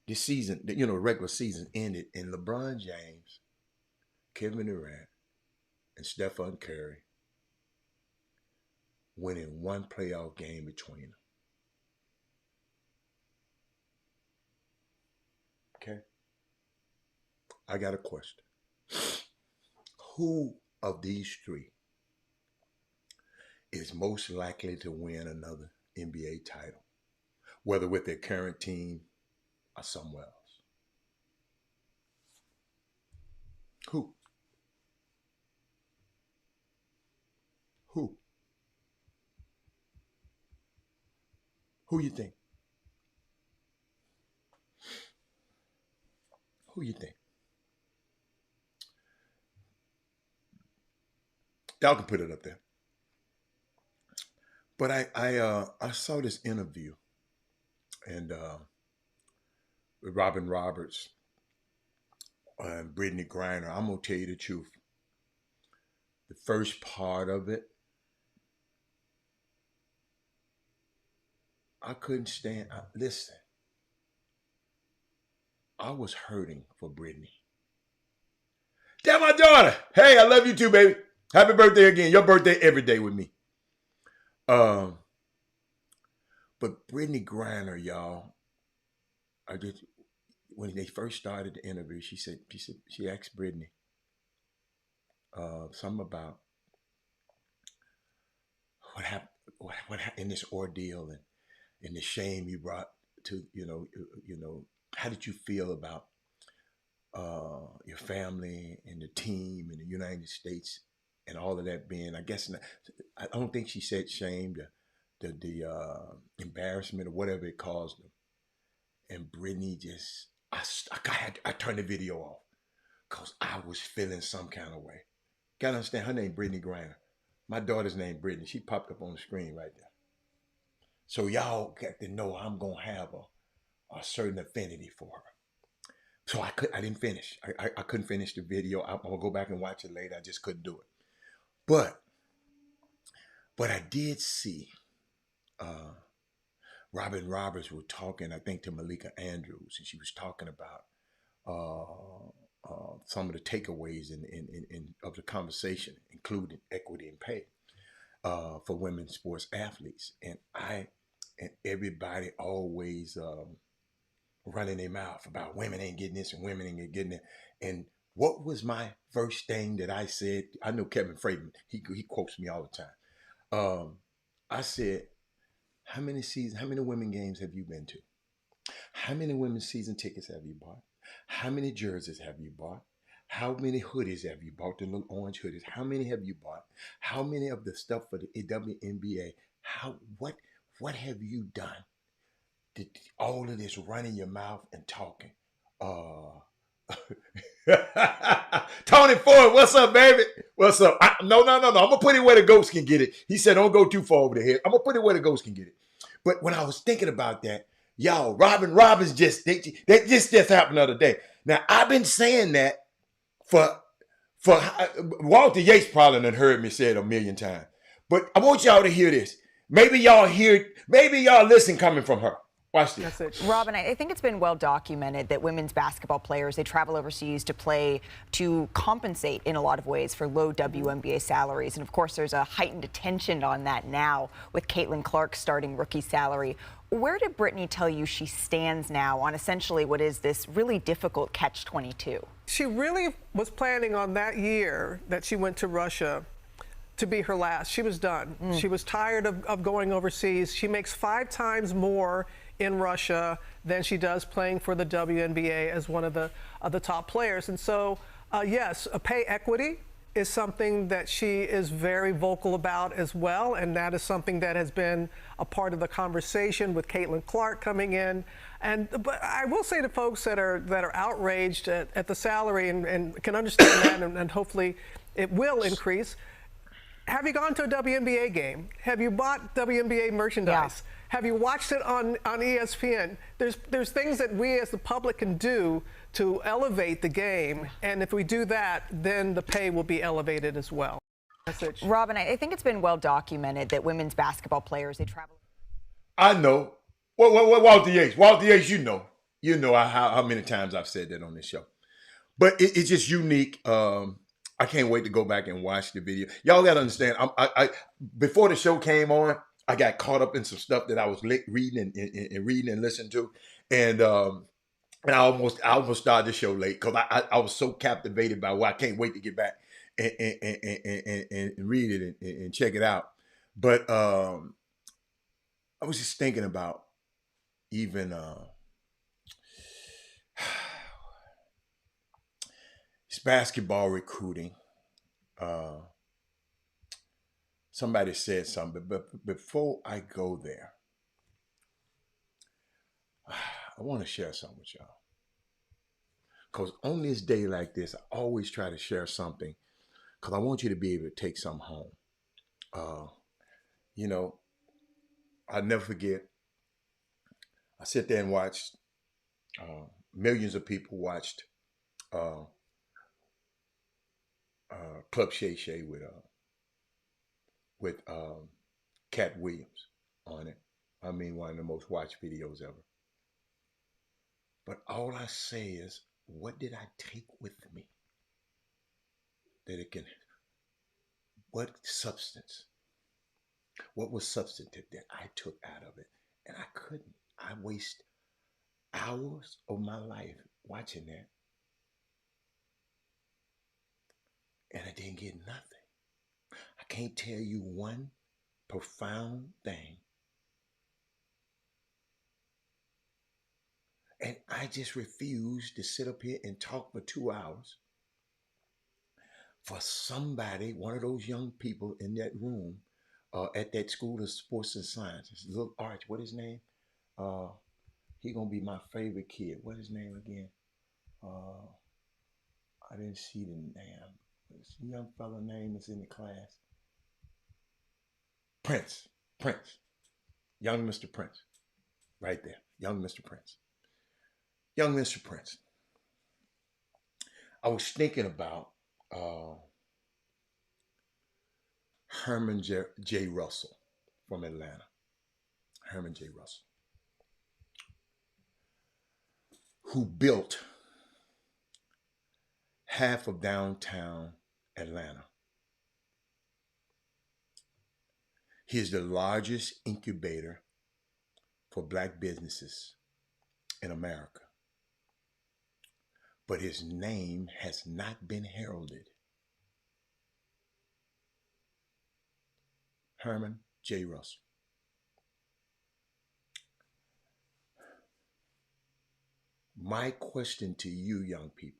this season, the regular season ended. And LeBron James, Kevin Durant, and Stephen Curry went in one playoff game between them. Okay? I got a question. Who of these three is most likely to win another NBA title? whether with their current team or somewhere else? Who? Who? Who you think? Who you think? Y'all can put it up there. But I saw this interview and with Robin Roberts and Brittany Griner. I'm gonna tell you the truth. The first part of it, I couldn't stand. Listen, I was hurting for Brittany. Tell my daughter, hey, I love you too, baby. Happy birthday again. Your birthday every day with me. But Brittany Griner, y'all, when they first started the interview, she asked Brittany something about what happened in this ordeal and the shame you brought to how did you feel about your family and the team and the United States and all of that being, I guess, I don't think she said shame, the embarrassment or whatever it caused them. And Brittany just, I turned the video off because I was feeling some kind of way. Gotta understand, her name Brittany Griner. My daughter's name Brittany. She popped up on the screen right there. So y'all got to know I'm gonna have a certain affinity for her. So I didn't finish. I couldn't finish the video. I'm gonna go back and watch it later. I just couldn't do it. But I did see Robin Roberts was talking, I think, to Malika Andrews, and she was talking about some of the takeaways of the conversation, including equity and pay for women sports athletes. And everybody always running their mouth about women ain't getting this and women ain't getting it. And what was my first thing that I said? I know Kevin Freeman, he quotes me all the time. I said, how many women games have you been to? How many women's season tickets have you bought? How many jerseys have you bought? How many hoodies have you bought? The little orange hoodies. How many have you bought? How many of the stuff for the WNBA? What have you done? All of this running your mouth and talking. Tony Ford, what's up, baby? What's up? No. I'm gonna put it where the ghost can get it. He said, don't go too far over the head. I'm gonna put it where the ghost can get it. But when I was thinking about that, y'all, Robin Roberts just happened the other day. Now I've been saying that for Walter Yates probably done heard me say it a million times. But I want y'all to hear this. Maybe y'all listen coming from her. Watch this. That's it. Robin, I think it's been well documented that women's basketball players, they travel overseas to play to compensate in a lot of ways for low WNBA salaries. And of course, there's a heightened attention on that now with Caitlin Clark starting rookie salary. Where did Brittany tell you she stands now on essentially what is this really difficult catch-22? She really was planning on that year that she went to Russia to be her last. She was done. She was tired of going overseas. She makes 5 times more in Russia than she does playing for the WNBA as one of the top players. And so, yes, a pay equity is something that she is very vocal about as well, and that is something that has been a part of the conversation with Caitlin Clark coming in. But I will say to folks that are outraged at the salary and can understand that, and hopefully it will increase. Have you gone to a WNBA game? Have you bought WNBA merchandise? Yeah. Have you watched it on ESPN? There's things that we as the public can do to elevate the game, and if we do that, then the pay will be elevated as well. Robin, I think it's been well documented that women's basketball players, they travel. I know. What Walter Yates? Walter Yates, you know how many times I've said that on this show. But it's just unique. I can't wait to go back and watch the video. Y'all got to understand, I before the show came on, I got caught up in some stuff that I was reading and listening to. And I almost started the show late because I was so captivated by I can't wait to get back and read it and check it out. But I was just thinking about even it's basketball recruiting. Somebody said something, but before I go there, I want to share something with y'all. Because on this day like this, I always try to share something because I want you to be able to take something home. You know, I'll never forget, I sit there and watched, millions of people watched Club Shay Shay with Cat Williams on it. I mean, one of the most watched videos ever. But all I say is, what did I take with me? What substance? What was substantive that I took out of it? And I couldn't. I waste hours of my life watching that. And I didn't get nothing. I can't tell you one profound thing. And I just refuse to sit up here and talk for 2 hours for somebody, one of those young people in that room at that School of Sports and Sciences. Little Arch, what his name? He gonna be my favorite kid. What his name again? I didn't see the name. This young fella name is in the class. Prince. Young Mr. Prince. Right there. Young Mr. Prince. Young Mr. Prince. I was thinking about Herman J. Russell from Atlanta. Herman J. Russell. Who built half of downtown Atlanta. He is the largest incubator for black businesses in America. But his name has not been heralded. Herman J. Russell. My question to you, young people,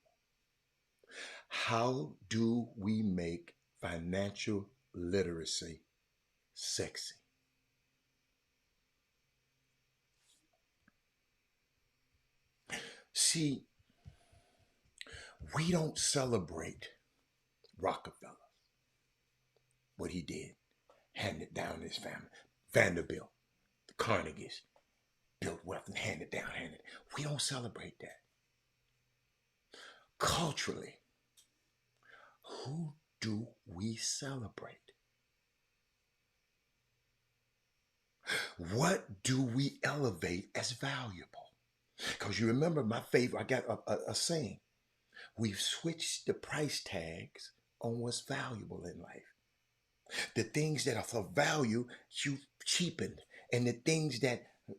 how do we make financial literacy sexy? See, we don't celebrate Rockefeller, what he did, handed down his family. Vanderbilt, the Carnegies, built wealth and handed down. We don't celebrate that. Culturally, who do we celebrate? What do we elevate as valuable? Because you remember my favorite, I got a saying. We've switched the price tags on what's valuable in life. The things that are of value, you cheapened. And the things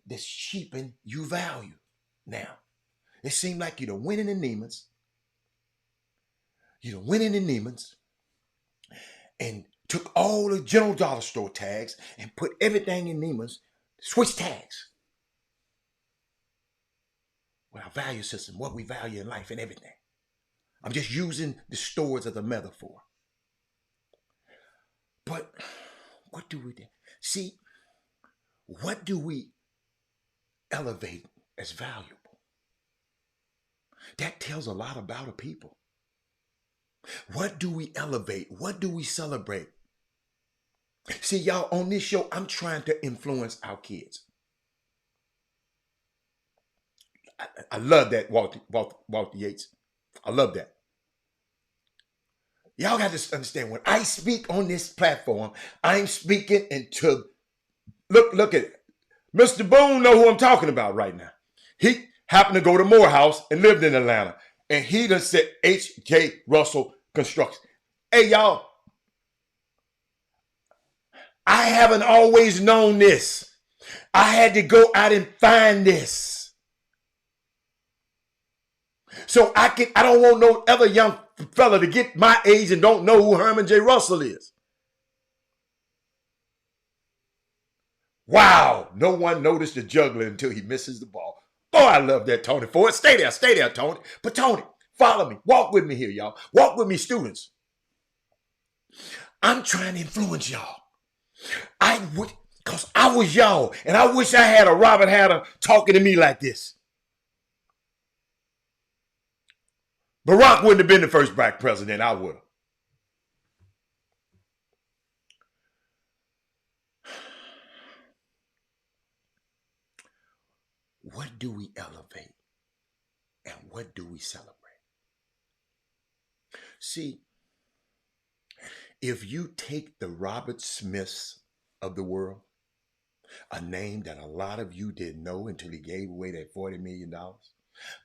that's cheapened, you value. Now, it seemed like you're winning in Neiman's. You're winning in Neiman's. And took all the general dollar store tags and put everything in Neiman's, switch tags. With our value system, what we value in life and everything. I'm just using the stores as a metaphor. But what do we do? See, what do we elevate as valuable? That tells a lot about a people. What do we elevate? What do we celebrate? See, y'all, on this show, I'm trying to influence our kids. I love that, Walter Yates. I love that. Y'all got to understand, when I speak on this platform, I'm speaking into, look at it. Mr. Boone know who I'm talking about right now. He happened to go to Morehouse and lived in Atlanta. And he done said H.J. Russell Construction. Hey, y'all, I haven't always known this. I had to go out and find this. So I don't want no other young fella to get my age and don't know who Herman J. Russell is. Wow, no one noticed the juggler until he misses the ball. Oh, I love that, Tony Ford. Stay there, Tony. But Tony, follow me. Walk with me here, y'all. Walk with me, students. I'm trying to influence y'all. Because I was y'all, and I wish I had a Robert Hatter talking to me like this. Barack wouldn't have been the first black president. I would have. What do we elevate and what do we celebrate? See, if you take the Robert Smiths of the world, a name that a lot of you didn't know until he gave away that $40 million.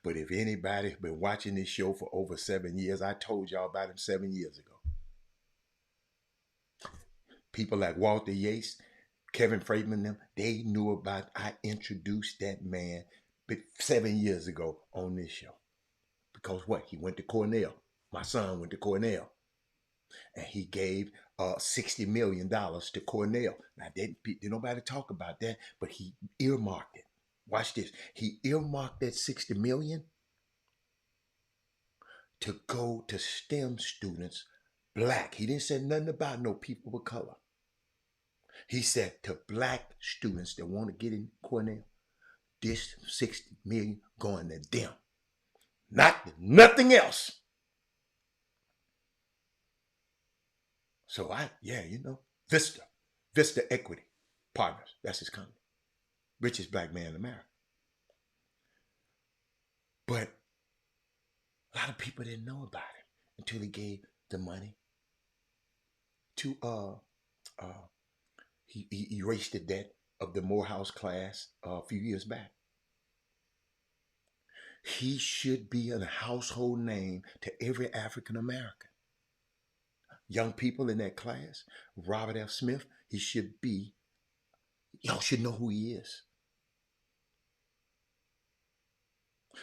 But if anybody's been watching this show for over 7 years, I told y'all about him 7 years ago. People like Walter Yates, Kevin Freeman, them, they knew about, I introduced that man 7 years ago on this show. Because what? He went to Cornell. My son went to Cornell. And he gave $60 million to Cornell. Now, didn't nobody talk about that, but he earmarked it. Watch this. He earmarked that $60 million to go to STEM students, black. He didn't say nothing about no people of color. He said to black students that want to get in Cornell, this $60 million going to them. Nothing else. So Vista Equity Partners, that's his company. Richest black man in America. But a lot of people didn't know about it until he gave the money to he erased the debt of the Morehouse class a few years back. He should be a household name to every African American. Young people in that class, Robert F. Smith, y'all should know who he is.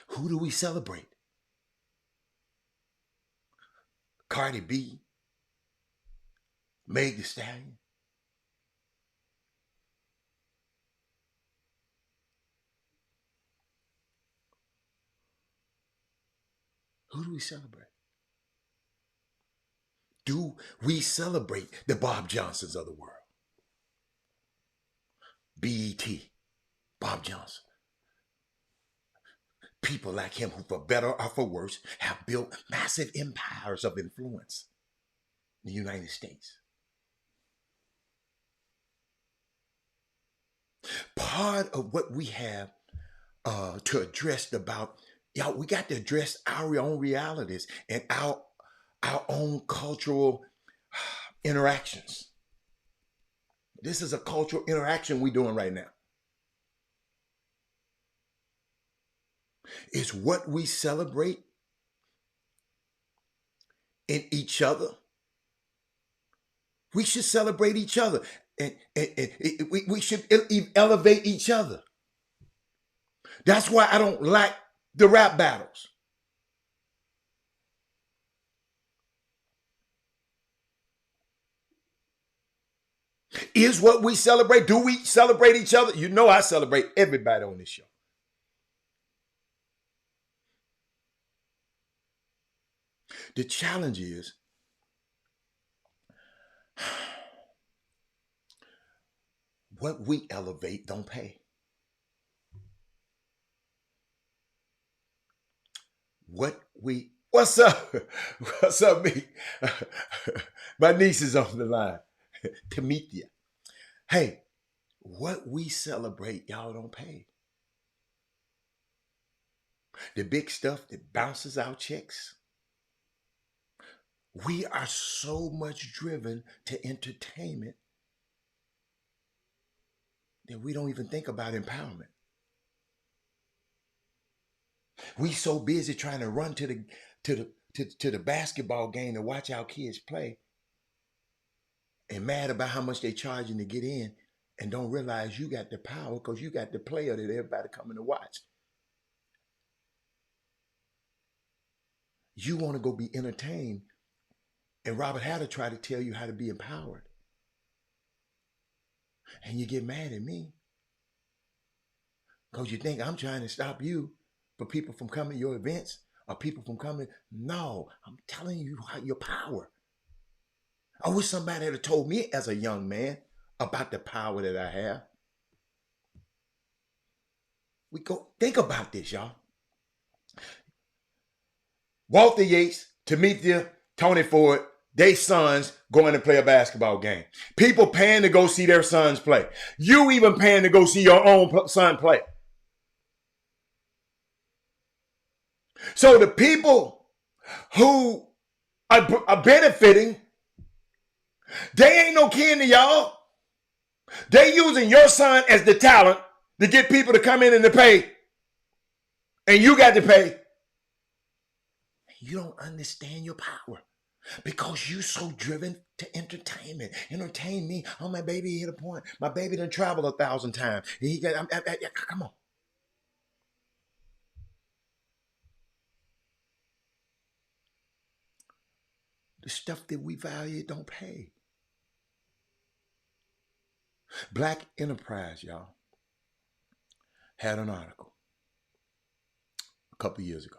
Who do we celebrate? Cardi B, Meg Thee Stallion. Who do we celebrate? Do we celebrate the Bob Johnsons of the world? BET, Bob Johnson. People like him who, for better or for worse, have built massive empires of influence in the United States. Part of what we have to address about, we got to address our own realities and our own cultural interactions. This is a cultural interaction we're doing right now. It's what we celebrate in each other. We should celebrate each other, and we should elevate each other. That's why I don't like the rap battles. Is what we celebrate. Do we celebrate each other? You know I celebrate everybody on this show. The challenge is what we elevate don't pay. What's up? What's up, me? My niece is on the line. Tamithia. Hey, what we celebrate, y'all don't pay. The big stuff that bounces out checks. We are so much driven to entertainment that we don't even think about empowerment. We so busy trying to run to the basketball game to watch our kids play and mad about how much they charging to get in and don't realize you got the power because you got the player that everybody coming to watch. You want to go be entertained, and Robert Hatter tried to tell you how to be empowered. And you get mad at me because you think I'm trying to stop you for people from coming to your events or people from coming. No, I'm telling you your power. I wish somebody had told me as a young man about the power that I have. We go think about this, y'all. Walter Yates, Tamithia, Tony Ford, they sons going to play a basketball game. People paying to go see their sons play. You even paying to go see your own son play. So the people who are benefiting, they ain't no kin to y'all. They using your son as the talent to get people to come in and to pay. And you got to pay. You don't understand your power because you so driven to entertainment. Entertain me. Oh, my baby hit a point. My baby done traveled 1,000 times. He got, come on. The stuff that we value don't pay. Black Enterprise, y'all, had an article a couple of years ago.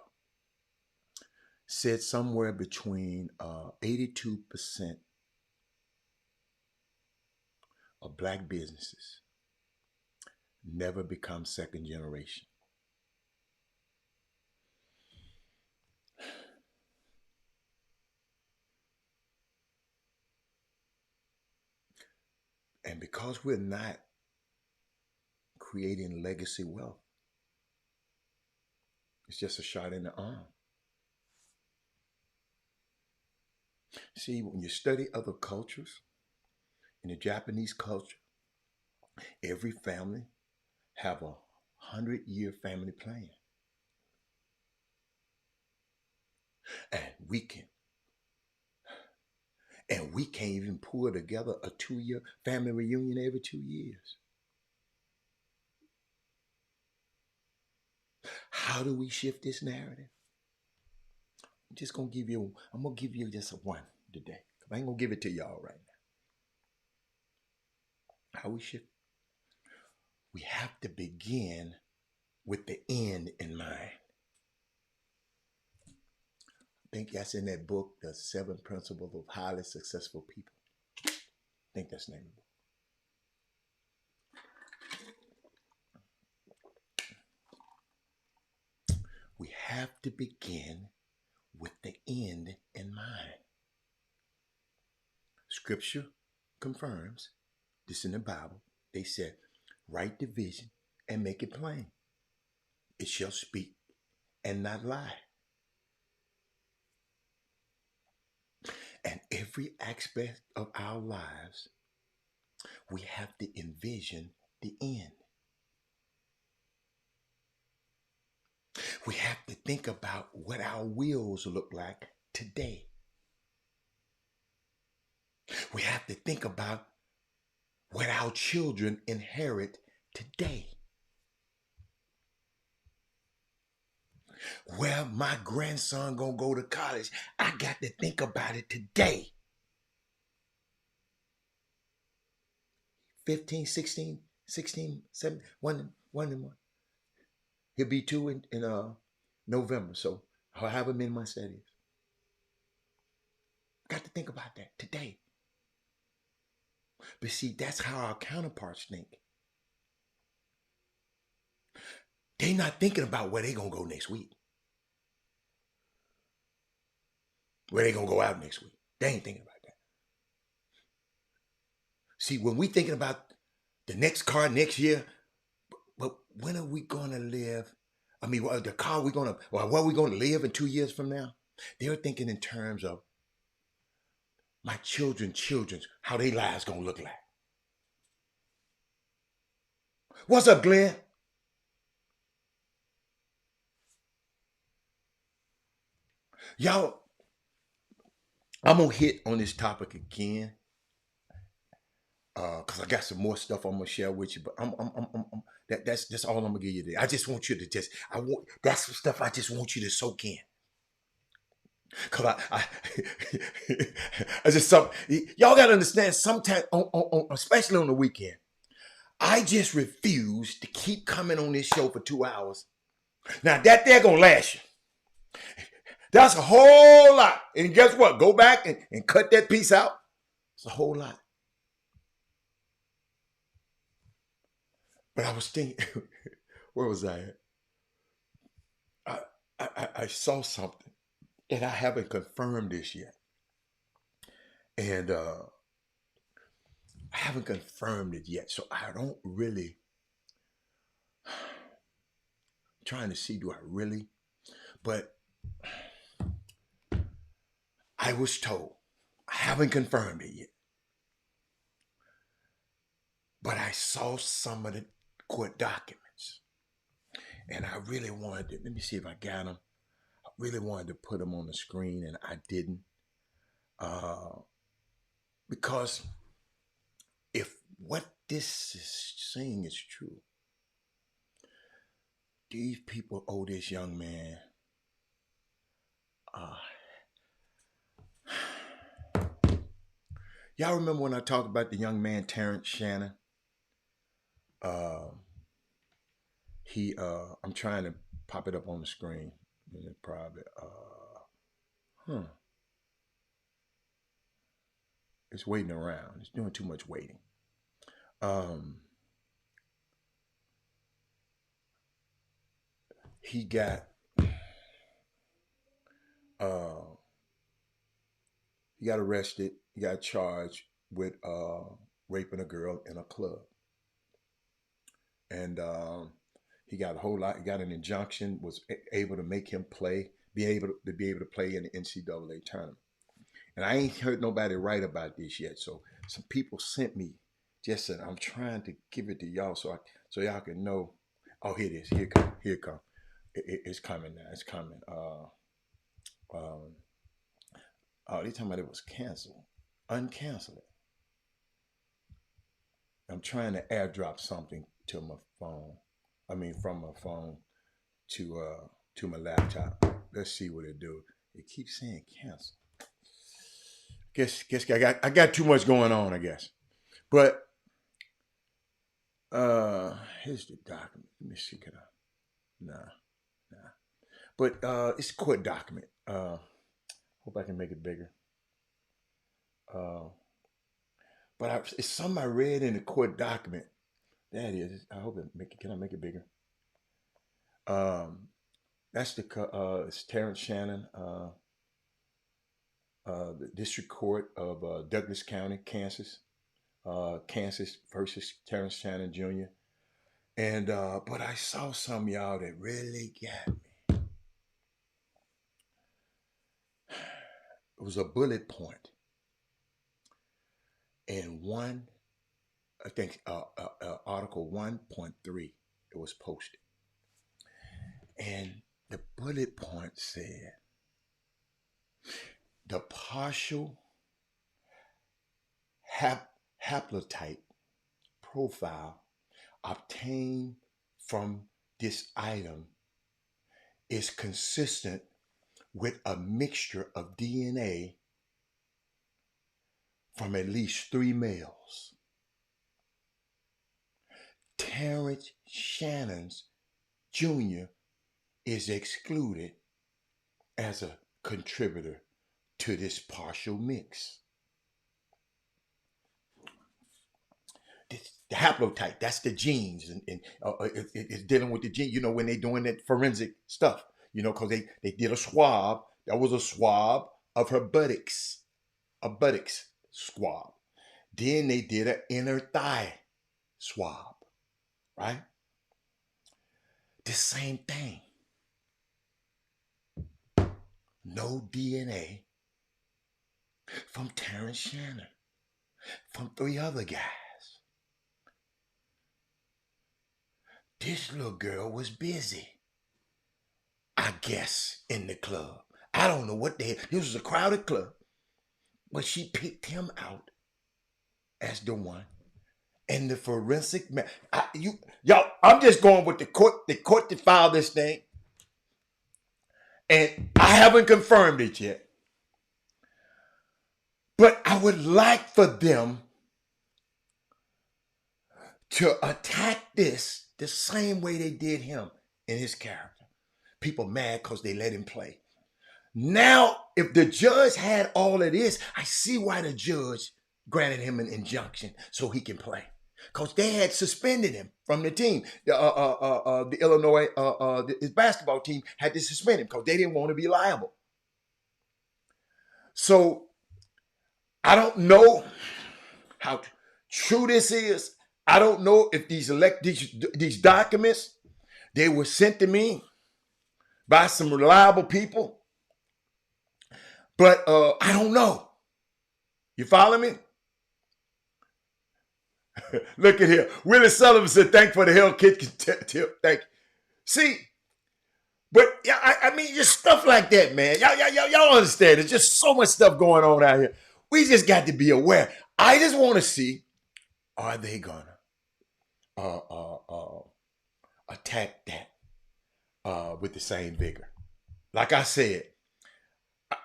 Said somewhere between 82% of black businesses never become second generation. And because we're not creating legacy wealth, it's just a shot in the arm. See, when you study other cultures, in the Japanese culture, every family have a 100-year family plan. And we can't even pull together a 2-year family reunion every 2 years. How do we shift this narrative? I'm gonna give you just a one today. I ain't gonna give it to y'all right now. How we shift? We have to begin with the end in mind. I think that's in that book, The 7 Principles of Highly Successful People. I think that's the name of the book. We have to begin with the end in mind. Scripture confirms this in the Bible. They said, write the vision and make it plain. It shall speak and not lie. And every aspect of our lives, we have to envision the end. We have to think about what our wills look like today. We have to think about what our children inherit today. Where my grandson gonna go to college, I got to think about it today. 15, 16, 17, one. He'll be 2 in November, so however many months that is. Got to think about that today. But see, that's how our counterparts think. They not thinking about where they gonna go next week. Where they gonna go out next week. They ain't thinking about that. See, when we thinking about the next car next year, but when are we gonna live? I mean, the car we're gonna, or where we gonna live in 2 years from now? They're thinking in terms of my children's, how their lives gonna look like. What's up, Glenn? Y'all, I'm gonna hit on this topic again because I got some more stuff I'm gonna share with you. But that's all I'm gonna give you today. I just want you to that's the stuff I just want you to soak in. Cause I just y'all gotta understand. Sometimes, especially on the weekend, I just refuse to keep coming on this show for 2 hours. Now that they're gonna last you. That's a whole lot. And guess what? Go back and cut that piece out. It's a whole lot. But I was thinking, where was I at? I saw something, and I haven't confirmed this yet. And I haven't confirmed it yet, so I don't really. I'm trying to see, do I really? But I was told, I haven't confirmed it yet, but I saw some of the court documents, and I really wanted to, let me see if I got them. I really wanted to put them on the screen, and I didn't. Because if what this is saying is true, these people owe this young man y'all remember when I talked about the young man Terrence Shannon? I'm trying to pop it up on the screen. Probably it's waiting around. It's doing too much waiting. He got arrested. He got charged with raping a girl in a club, and he got a whole lot. He got an injunction. Was able to make him be able to play in the NCAA tournament. And I ain't heard nobody write about this yet. So some people sent me just said, I'm trying to give it to y'all so y'all can know. Oh, here it is. Here it come. It's coming now. It's coming. Oh, they talking about it was canceled. Uncancel it. I'm trying to airdrop something to my phone. I mean, from my phone to my laptop. Let's see what it do. It keeps saying cancel. Guess I got too much going on, I guess. But here's the document. Let me see. Nah. But it's a court document. Hope I can make it bigger. But it's something I read in the court document. That is. I hope can I make it bigger? That's it's Terrence Shannon, the District Court of Douglas County, Kansas. Kansas versus Terrence Shannon Jr. And but I saw some y'all that really got me. It was a bullet point. And I think Article 1.3, it was posted. And the bullet point said, the partial haplotype profile obtained from this item is consistent with a mixture of DNA from at least 3 males. Terrence Shannon Jr. is excluded as a contributor to this partial mix. The haplotype, that's the genes, and it's dealing with the gene. You know, when they're doing that forensic stuff, you know, because they did a swab. That was a swab of her buttocks, a buttocks swab. Then they did an inner thigh swab, right? The same thing. No DNA from Terrence Shannon, from 3 other guys. This little girl was busy, I guess, in the club. I don't know what the hell. This was a crowded club, but she picked him out as the one. And the forensic man, y'all, I'm just going with the court to file this thing. And I haven't confirmed it yet. But I would like for them to attack this the same way they did him in his character. People mad because they let him play. Now, if the judge had all of this, I see why the judge granted him an injunction so he can play. Because they had suspended him from the team. The Illinois his basketball team had to suspend him because they didn't want to be liable. So I don't know how true this is. I don't know if these documents, they were sent to me by some reliable people. But I don't know. You follow me? Look at here. Willie Sullivan said, "Thank for the hell kid tip. Thank you." See, but yeah, I mean, just stuff like that, man. Y'all understand? There's just so much stuff going on out here. We just got to be aware. I just want to see, are they gonna attack that with the same vigor? Like I said,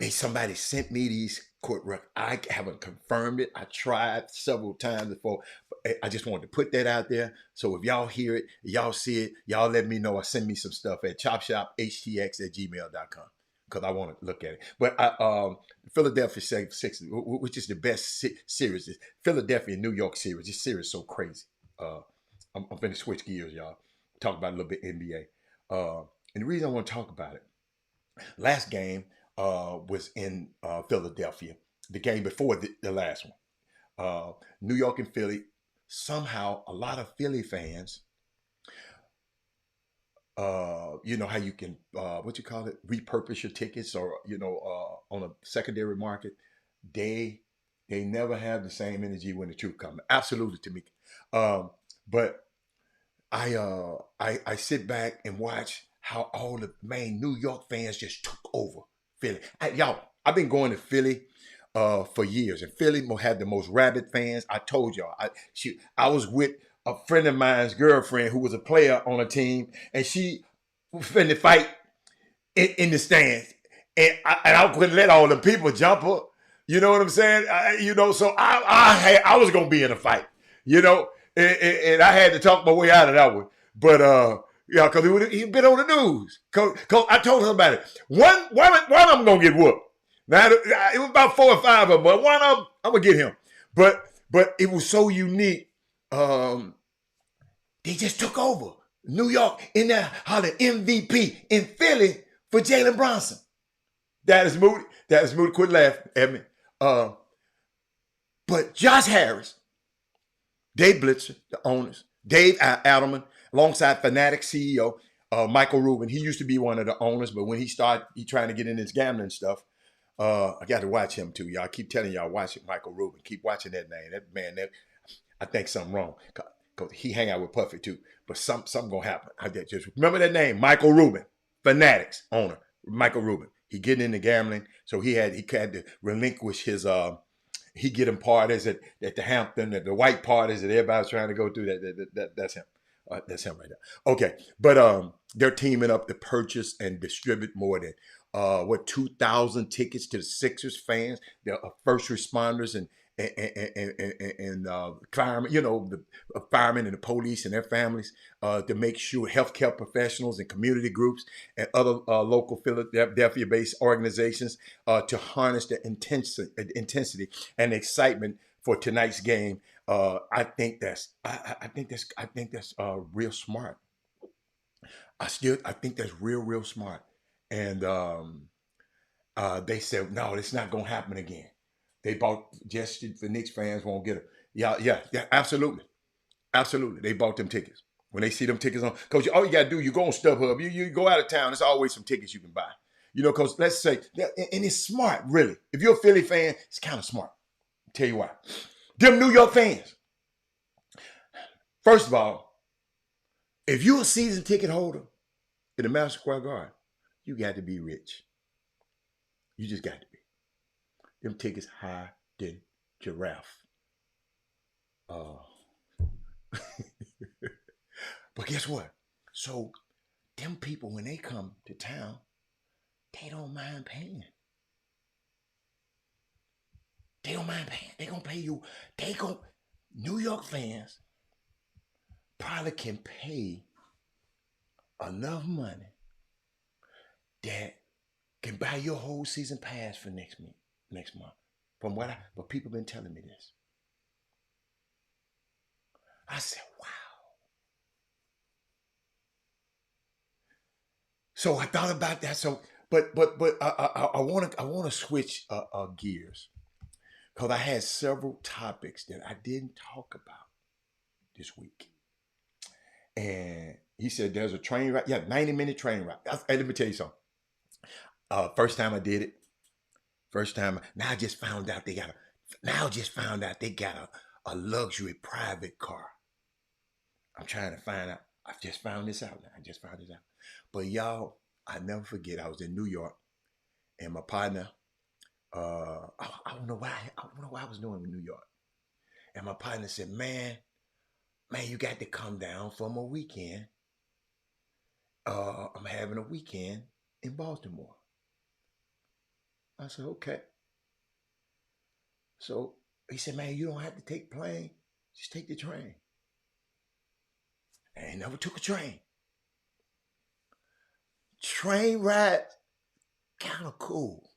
somebody sent me these court records. I haven't confirmed it. I tried several times before. But I just wanted to put that out there. So if y'all hear it, y'all see it, y'all let me know or send me some stuff at chopshophtx@gmail.com because I want to look at it. But Philadelphia 6, which is the best series, is Philadelphia New York series. This series is so crazy. I'm going to switch gears, y'all. Talk about a little bit NBA. And the reason I want to talk about it, last game was in Philadelphia. The game before the last one. New York and Philly. Somehow, a lot of Philly fans, you know how you can, repurpose your tickets or, on a secondary market. They never have the same energy when the truth comes. Absolutely, to me. But I sit back and watch how all the main New York fans just took over Philly. I've been going to Philly for years, and Philly had the most rabid fans. I told y'all, I was with a friend of mine's girlfriend who was a player on a team, and she was finna fight in the stands, and I couldn't let all the people jump her. You know what I'm saying? So I was gonna be in a fight, and I had to talk my way out of that one. But because he'd been on the news. Cause I told her about it. One of them gonna get whooped. Now it was about 4 or 5 of them, but one of them I'm gonna get him. But it was so unique. They just took over New York in there, hollering MVP in Philly for Jalen Brunson. That is Moody. Quit laughing at me. But Josh Harris, Dave Blitzer, the owners, Dave Adelman, alongside Fanatic CEO Michael Rubin. He used to be one of the owners, but when he trying to get in this gambling stuff. I got to watch him too, y'all. I keep telling y'all, watch it, Michael Rubin. Keep watching that name. That man, I think something wrong. Because he hang out with Puffy too. But something going to happen. I just remember that name, Michael Rubin. Fanatics owner, Michael Rubin. He getting into gambling, so he had to relinquish his he get him parties at the Hampton, at the white parties that everybody's trying to go through. That's him. That's him right there. Okay, but they're teaming up to purchase and distribute more than 2,000 tickets to the Sixers fans, the first responders and firemen, the firemen and the police and their families, to make sure healthcare professionals and community groups and other local Philadelphia-based organizations to harness the intensity and excitement for tonight's game. I think that's real smart. I think that's real smart. And they said, no, it's not going to happen again. They bought just the Knicks fans won't get it. Yeah, absolutely. They bought them tickets. When they see them tickets on, because all you got to do, you go on StubHub, you go out of town, there's always some tickets you can buy. Because let's say, and it's smart, really. If you're a Philly fan, it's kind of smart. I'll tell you why. Them New York fans. First of all, if you're a season ticket holder in the Madison Square Garden, you got to be rich. You just got to be. Them tickets higher than giraffe. But guess what? So them people, when they come to town, they don't mind paying. They don't mind paying. They gonna pay you. New York fans probably can pay enough money that can buy your whole season pass for next month. But people been telling me this. I said, wow. So I thought about that. So, but I want to switch gears because I had several topics that I didn't talk about this week. And he said there's a train ride. Yeah, 90-minute train ride. Hey, let me tell you something. First time I did it. Now I just found out they got a luxury private car. I'm trying to find out. I just found this out now. But y'all, I never forget. I was in New York, and my partner, I don't know why I was doing in New York. And my partner said, man, you got to come down for my weekend. I'm having a weekend in Baltimore. I said, okay. So he said, man, you don't have to take the plane. Just take the train. I ain't never took a train. Train ride, kind of cool.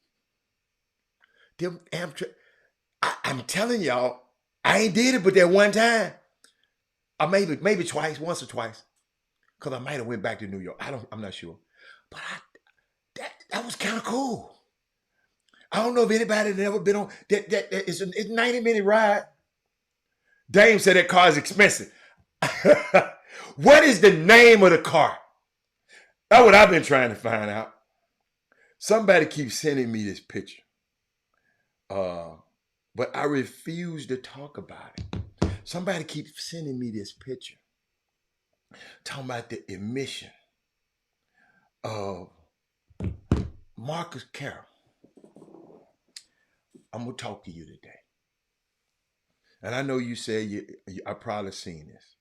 Them Amtrak, I'm telling y'all, I ain't did it but that one time. Or maybe twice, once or twice. Because I might have went back to New York. I'm not sure. But that was kind of cool. I don't know if anybody had ever been on that. It's a 90-minute ride. Dame said that car is expensive. What is the name of the car? That's what I've been trying to find out. Somebody keeps sending me this picture. But I refuse to talk about it. Somebody keeps sending me this picture. Talking about the emission of Marcus Carroll. I'm going to talk to you today. And I know you say I've probably seen this.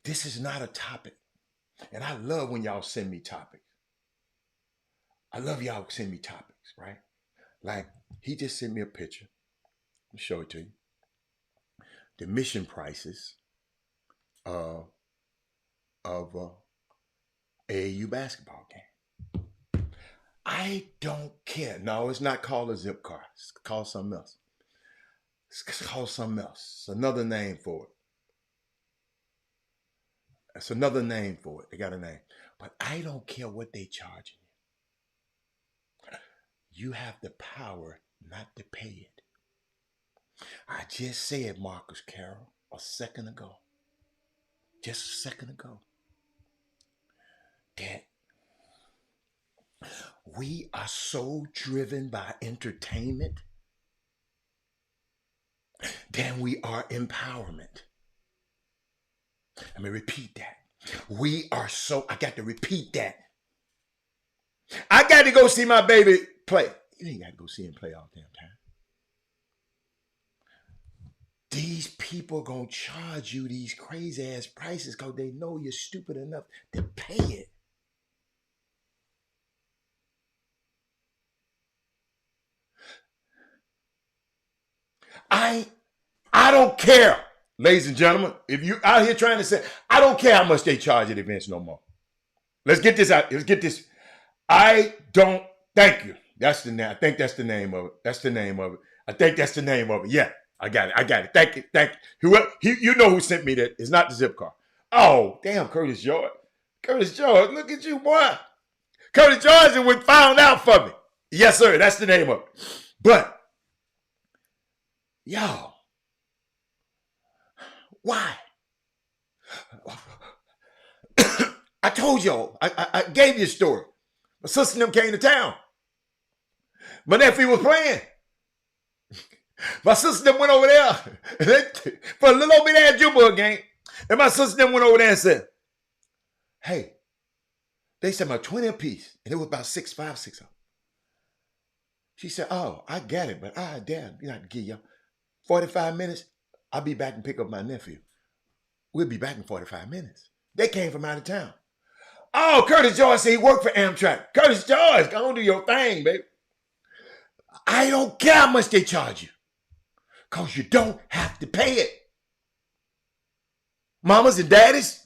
This is not a topic. And I love when y'all send me topics. I love y'all send me topics, right? Like, he just sent me a picture. I'll show it to you. The mission prices of AAU basketball game. I don't care. No, it's not called a zip car. It's called something else. It's called something else. It's another name for it. It's another name for it. They got a name. But I don't care what they charging you. You have the power not to pay it. I just said, Marcus Carroll, a second ago. Just a second ago. That we are so driven by entertainment than we are empowerment. Let me repeat that. I got to repeat that. I got to go see my baby play. You ain't got to go see him play all the damn time. These people going to charge you these crazy ass prices because they know you're stupid enough to pay it. I don't care, ladies and gentlemen. If you out here trying to say, I don't care how much they charge at events no more. Let's get this out. Let's get this. I don't, thank you. That's the name. I think that's the name of it. That's the name of it. I think that's the name of it. Yeah, I got it. Thank you. You know who sent me that. It's not the zip car. Oh, damn, Curtis George. Look at you, boy. Curtis George found out for me. Yes, sir. That's the name of it. But, y'all, why? I told y'all, I gave you a story. My sister and them came to town. My nephew was playing. My sister and them went over there for a little old bit of Jubal game. And my sister and them went over there and said, hey, they said my 20 apiece. And it was about 6'5", 6'0". She said, oh, I got it, but damn, you have to give you 45 minutes. I'll be back and pick up my nephew. We'll be back in 45 minutes. They came from out of town. Oh, Curtis George said he worked for Amtrak. Curtis George, go on, do your thing, baby. I don't care how much they charge you because you don't have to pay it. mamas and daddies,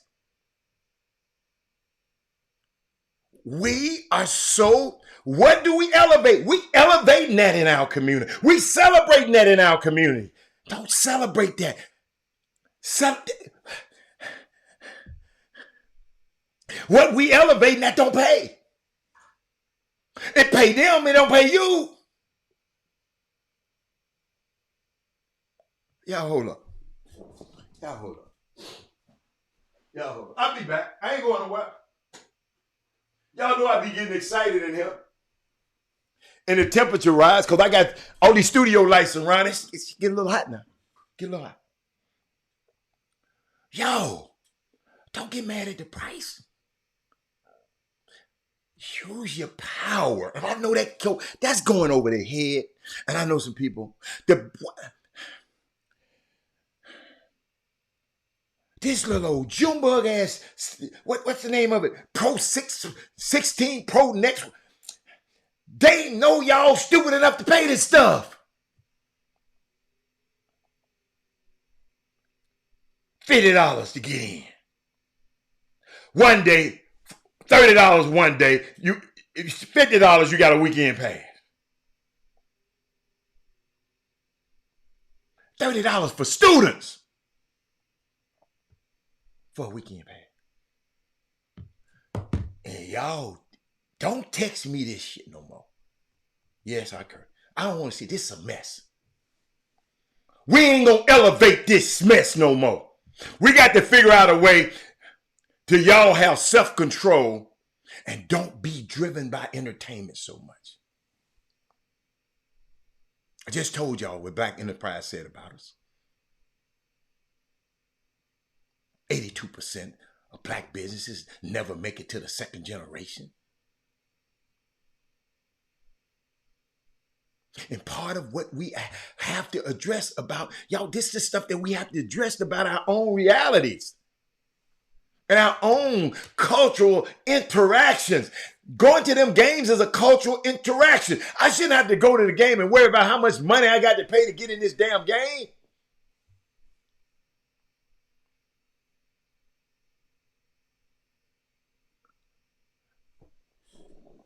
we are so, what do we elevate? We elevating that in our community. We celebrating that in our community. Don't celebrate that. What we elevating, that don't pay. It pay them, it don't pay you. Y'all hold up. Y'all hold up. Y'all hold up. I'll be back. I ain't going nowhere. Y'all know I be getting excited in here. And the temperature rise because I got all these studio lights around. It's getting a little hot now. Get a little hot. Yo, don't get mad at the price. Use your power. And I know that's going over their head. And I know some people. This little old Junebug ass, what's the name of it? Pro 16, Pro Next. They know y'all stupid enough to pay this stuff. $50 to get in. One day, $30 one day. $50 you got a weekend pass. $30 for students. For a weekend pass. And y'all, don't text me this shit no more. Yes, I curse. I don't want to see this. Is a mess. We ain't gonna elevate this mess no more. We got to figure out a way to y'all have self-control and don't be driven by entertainment so much. I just told y'all what Black Enterprise said about us. 82% of black businesses never make it to the second generation. And part of what we have to address about, y'all, this is stuff that we have to address about our own realities and our own cultural interactions. Going to them games is a cultural interaction. I shouldn't have to go to the game and worry about how much money I got to pay to get in this damn game.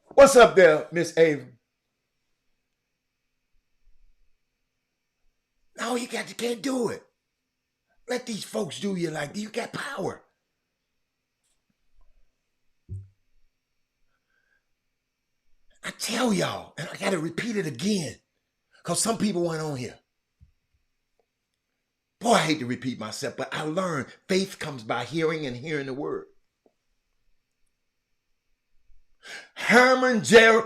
What's up there, Miss Ava? No, you can't do it. Let these folks do you like that. You got power. I tell y'all, and I got to repeat it again, because some people weren't on here. Boy, I hate to repeat myself, but I learned faith comes by hearing and hearing the word. Herman J.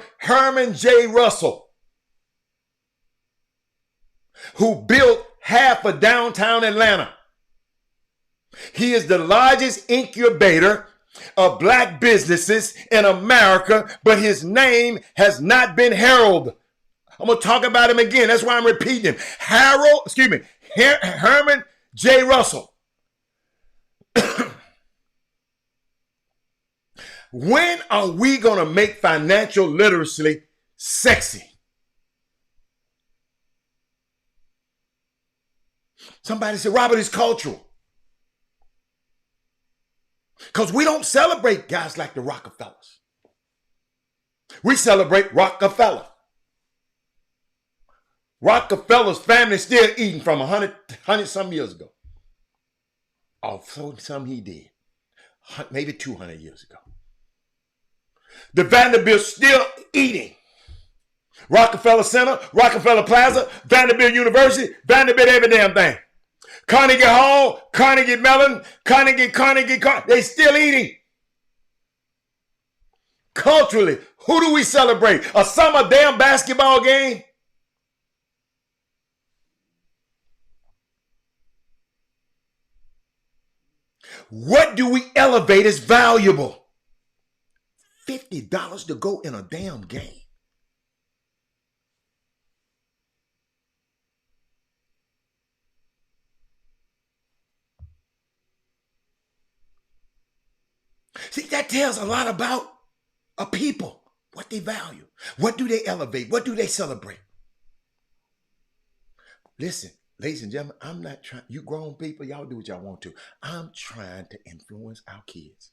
Russell, who built half of downtown Atlanta. He is the largest incubator of black businesses in America, but his name has not been heralded. I'm going to talk about him again. That's why I'm repeating him. Herman J. Russell. When are we going to make financial literacy sexy? Somebody said, Robert, it's cultural. Because we don't celebrate guys like the Rockefellers. We celebrate Rockefeller. Rockefeller's family still eating from 100 some years ago. Oh, so some he did. Maybe 200 years ago. The Vanderbilt's still eating. Rockefeller Center, Rockefeller Plaza, Vanderbilt University, Vanderbilt every damn thing. Carnegie Hall, Carnegie Mellon, Carnegie, they still eating. Culturally, who do we celebrate? A summer damn basketball game? What do we elevate as valuable? $50 to go in a damn game. See, that tells a lot about a people, what they value. What do they elevate? What do they celebrate? Listen, Ladies and gentlemen, I'm not trying, you grown people, y'all do what y'all want to. I'm trying to influence our kids.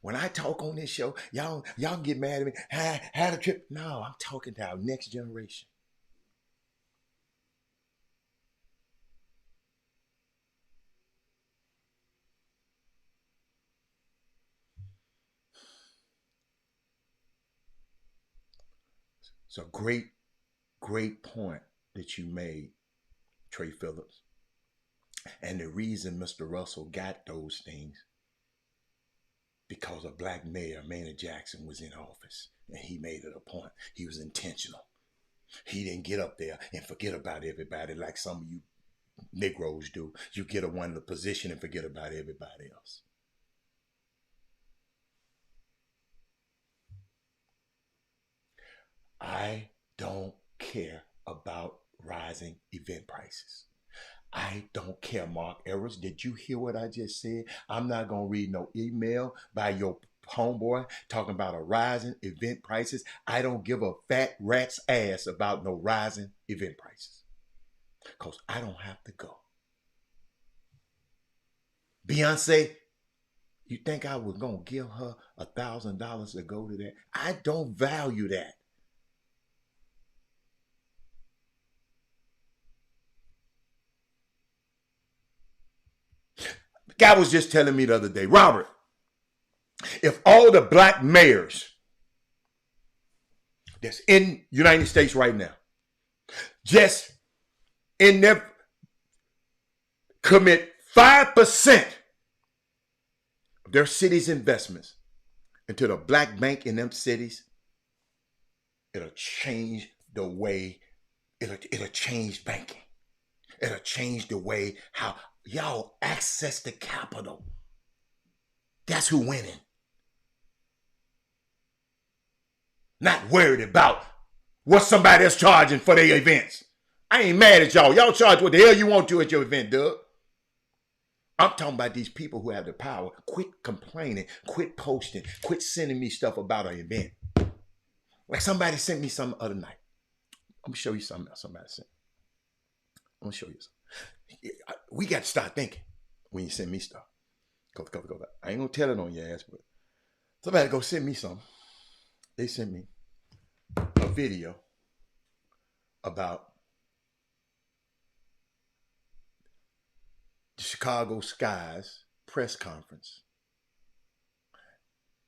When I talk on this show, y'all get mad at me. Had a trip. No, I'm talking to our next generation. It's a great, great point that you made, Trey Phillips. And the reason Mr. Russell got those things, because a black mayor, Maynard Jackson, was in office. And he made it a point. He was intentional. He didn't get up there and forget about everybody like some of you Negroes do. You get a one position and forget about everybody else. I don't care about rising event prices. I don't care, Mark Errors. Did you hear what I just said? I'm not going to read no email by your homeboy talking about a rising event prices. I don't give a fat rat's ass about no rising event prices, because I don't have to go. Beyonce, you think I was going to give her $1,000 to go to that? I don't value that. The guy was just telling me the other day, Robert, if all the black mayors that's in United States right now just in their commit 5% of their city's investments into the black bank in them cities, it'll change the way, it'll change banking. It'll change the way how y'all access the capital. That's who winning. Not worried about what somebody else charging for their events. I ain't mad at y'all. Y'all charge what the hell you want to at your event, Doug. I'm talking about these people who have the power. Quit complaining. Quit posting. Quit sending me stuff about an event. Like somebody sent me something the other night. I'm going to show you something else somebody sent. I'm going to show you something. We got to start thinking when you send me stuff. Go. I ain't going to tell it on your ass, but somebody go send me something. They sent me a video about the Chicago Sky's press conference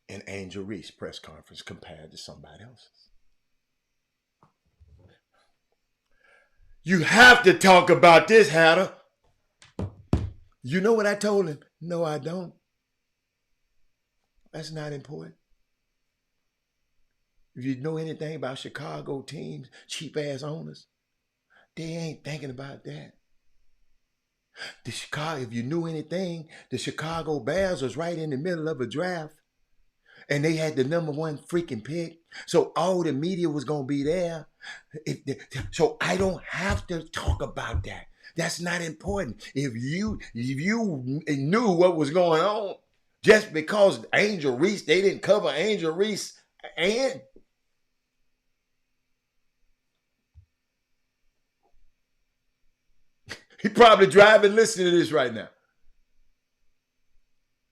and Angel Reese press conference compared to somebody else's. You have to talk about this, Hatter. You know what I told him? No, I don't. That's not important. If you know anything about Chicago teams, cheap-ass owners, they ain't thinking about that. If you knew anything, the Chicago Bears was right in the middle of a draft, and they had the number one freaking pick, so all the media was going to be there. So I don't have to talk about that. That's not important. If you knew what was going on, just because Angel Reese, they didn't cover Angel Reese, and he probably driving listening to this right now.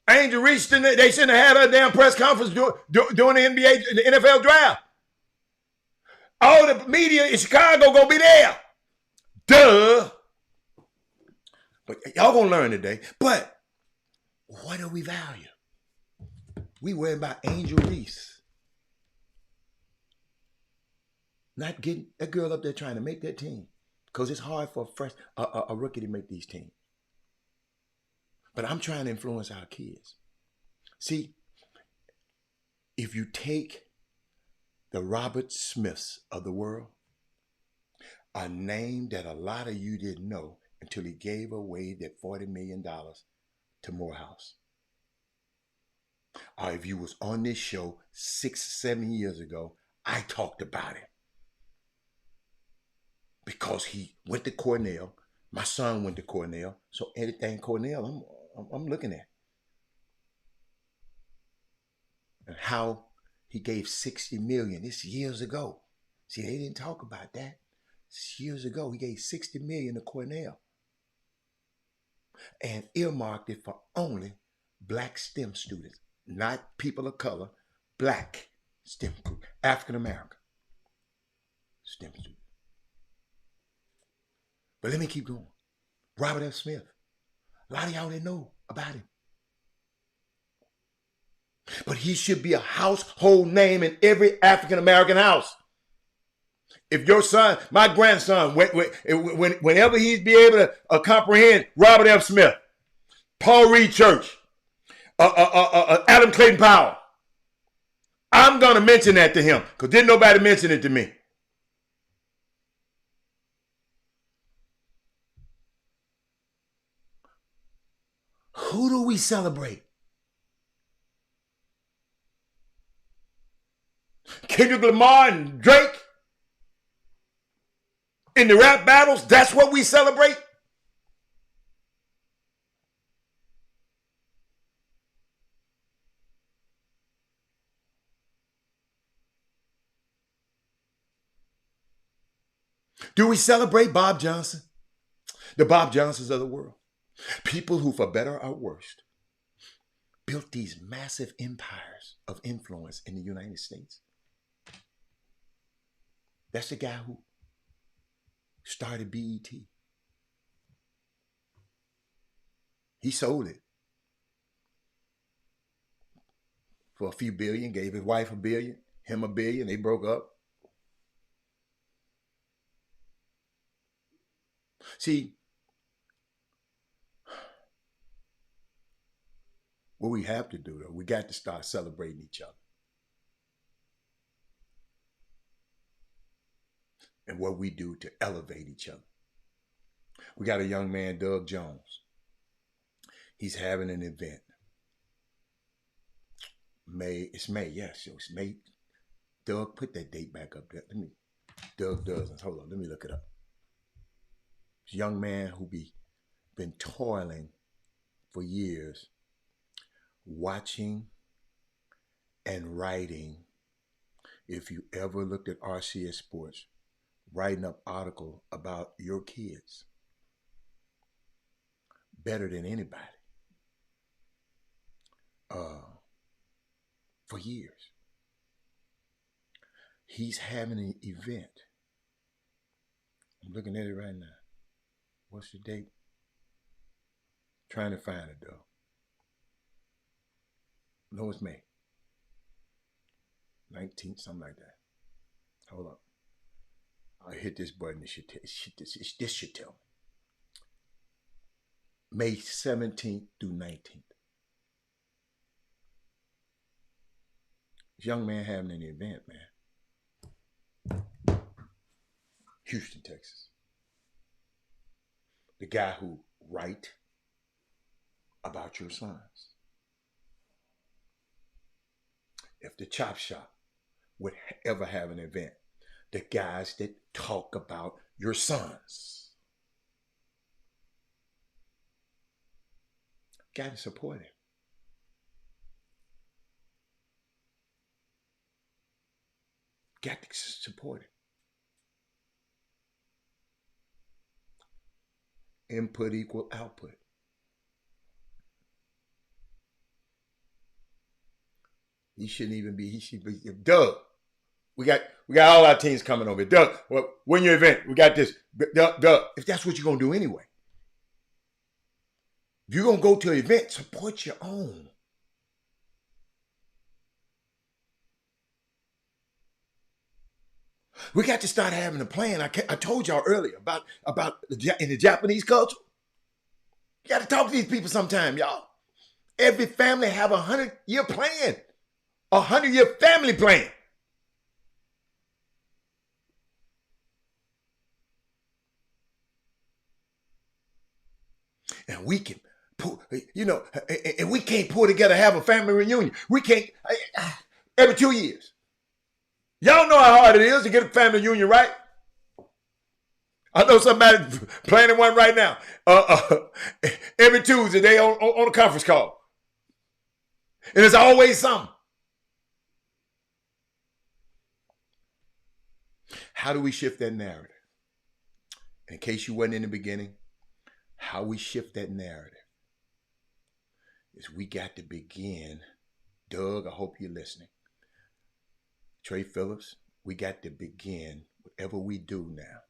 Angel Reese, they shouldn't have had a damn press conference during the NBA, the NFL draft. All the media in Chicago gonna be there. Duh. But y'all gonna learn today. But what do we value? We worry about Angel Reese. Not getting that girl up there trying to make that team. Because it's hard for a rookie to make these teams. But I'm trying to influence our kids. See, if you take the Robert Smiths of the world, a name that a lot of you didn't know until he gave away that $40 million to Morehouse. Or if you was on this show 6-7 years ago, I talked about it. Because he went to Cornell. My son went to Cornell. So anything Cornell, I'm looking at. And how he gave $60 million. This years ago. See, they didn't talk about that. It's years ago, he gave $60 million to Cornell. and earmarked it for only black STEM students, not people of color, black STEM, African American STEM students. But let me keep going. Robert F. Smith. A lot of y'all didn't know about him. But he should be a household name in every African American house. If your son, my grandson, whenever he'd be able to comprehend Robert F. Smith, Paul Reed Church, Adam Clayton Powell, I'm going to mention that to him because didn't nobody mention it to me. Who do we celebrate? Kendrick Lamar and Drake? In the rap battles, that's what we celebrate? Do we celebrate Bob Johnson? The Bob Johnsons of the world. People who, for better or worse, built these massive empires of influence in the United States. That's the guy who started BET. He sold it for a few billion, gave his wife $1 billion, him $1 billion, they broke up. See, what we have to do, though, we got to start celebrating each other. And what we do to elevate each other. We got a young man, Doug Jones. He's having an event. It's May, yes, so it's May. Doug, put that date back up there. Doug doesn't. Hold on, let me look it up. This young man who been toiling for years, watching and writing. If you ever looked at RCS Sports, writing up article about your kids better than anybody for years. He's having an event. I'm looking at it right now. What's the date? Trying to find it though. No, it's May 19th, something like that. Hold up. I'll hit this button. This should tell me. May 17th through 19th. This young man having an event, man. Houston, Texas. The guy who write about your sons. If the Chop Shop would ever have an event, the guys that talk about your sons. Got to support him. Got to support him. Input equal output. He shouldn't even be, he should be, Doug. We got all our teams coming over. Doug, when your event, we got this. Doug, if that's what you're going to do anyway. If you're going to go to an event, support your own. We got to start having a plan. I told y'all earlier about in the Japanese culture. You got to talk to these people sometime, y'all. Every family have a 100-year plan. A 100-year family plan. And we can pull, and we can't pull together, have a family reunion. We can't, every 2 years. Y'all know how hard it is to get a family reunion, right? I know somebody planning one right now. Every Tuesday, they on a conference call. And there's always something. How do we shift that narrative? In case you wasn't in the beginning, how we shift that narrative is we got to begin. Doug, I hope you're listening. Trey Phillips, we got to begin whatever we do now.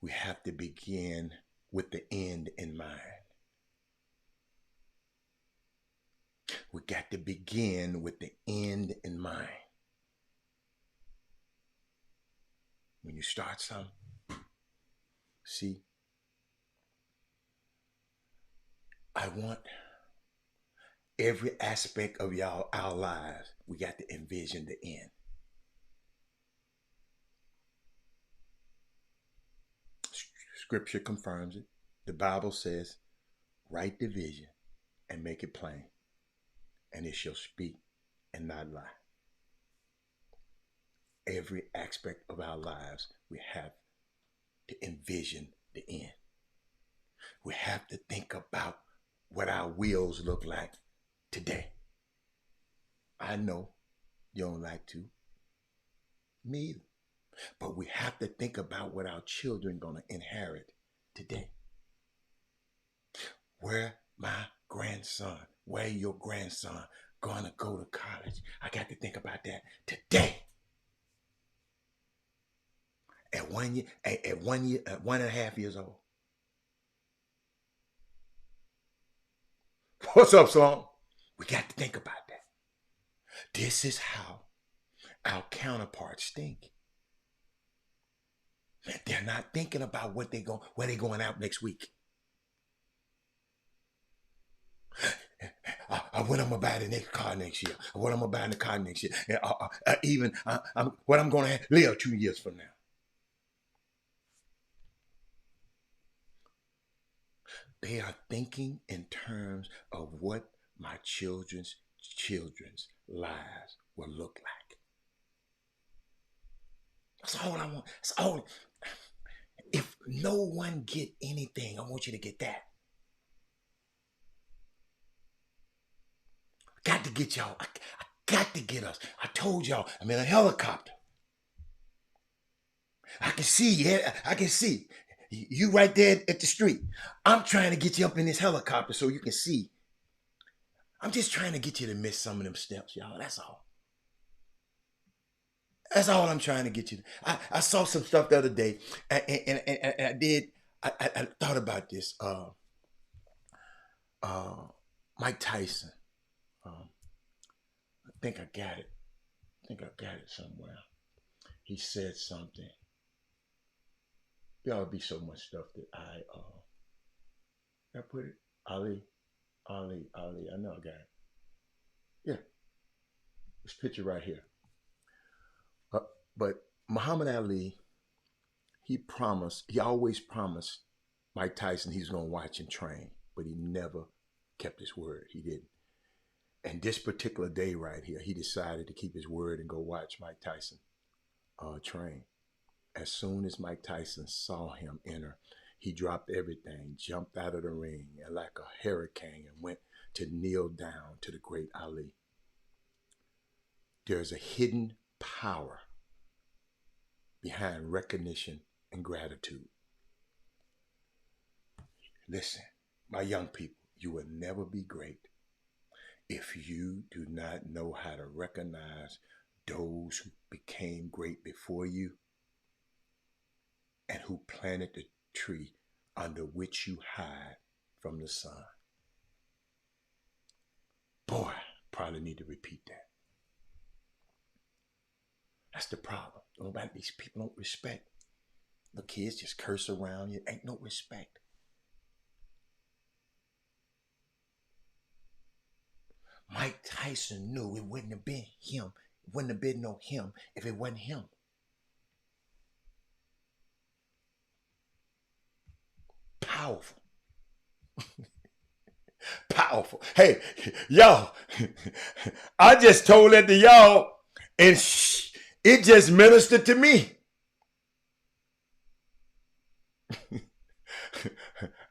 We have to begin with the end in mind. We got to begin with the end in mind. When you start something, see, I want every aspect of our lives, we got to envision the end. Scripture confirms it. The Bible says, write the vision and make it plain, and it shall speak and not lie. Every aspect of our lives, we have to envision the end. We have to think about what our wills look like today. I know you don't like to. Me either. But we have to think about what our children are going to inherit today. Where my grandson, where your grandson going to go to college? I got to think about that today. At 1 year, at 1.5 years old. What's up, Sloan? We got to think about that. This is how our counterparts think. They're not thinking about where they're going out next week. What I'm gonna buy the next car next year. What I'm gonna buy in the car next year. What I'm gonna live 2 years from now. They are thinking in terms of what my children's lives will look like. That's all I want. That's all. If no one get anything, I want you to get that. I got to get y'all. I got to get us. I told y'all, I'm in a helicopter. I can see, yeah, I can see. You right there at the street. I'm trying to get you up in this helicopter so you can see. I'm just trying to get you to miss some of them steps, y'all. That's all. That's all I'm trying to get you. I saw some stuff the other day, and I thought about this. Mike Tyson. I think I got it. Somewhere. He said something. There ought to be so much stuff that I put it. Ali. I know I got it. Yeah. This picture right here. But Muhammad Ali, he always promised Mike Tyson he's going to watch him train, but he never kept his word. He didn't. And this particular day right here, he decided to keep his word and go watch Mike Tyson train. As soon as Mike Tyson saw him enter, he dropped everything, jumped out of the ring and like a hurricane and went to kneel down to the great Ali. There's a hidden power behind recognition and gratitude. Listen, my young people, you will never be great if you do not know how to recognize those who became great before you and who planted the tree under which you hide from the sun. Boy, probably need to repeat that. That's the problem. These people don't respect. The kids just curse around you. Ain't no respect. Mike Tyson knew it wouldn't have been him. It wouldn't have been no him if it wasn't him. Powerful. Powerful. Hey, y'all, I just told that to y'all and it just ministered to me.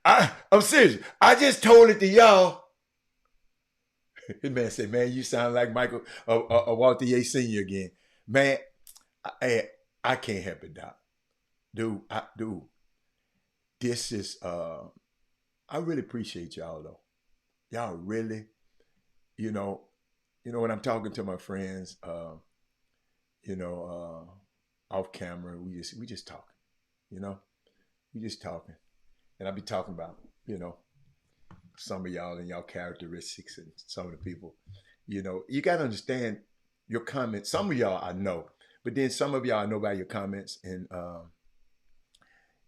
I'm serious. I just told it to y'all. This man said, man, you sound like Michael Walter Yates Sr. again. Man, I can't help it, Doc. Dude, this is, I really appreciate y'all though. Y'all really, you know, when I'm talking to my friends, off camera, we just talking, we just talking, and I'll be talking about, some of y'all and y'all characteristics and some of the people, you got to understand your comments. Some of y'all I know, but then some of y'all I know by your comments, and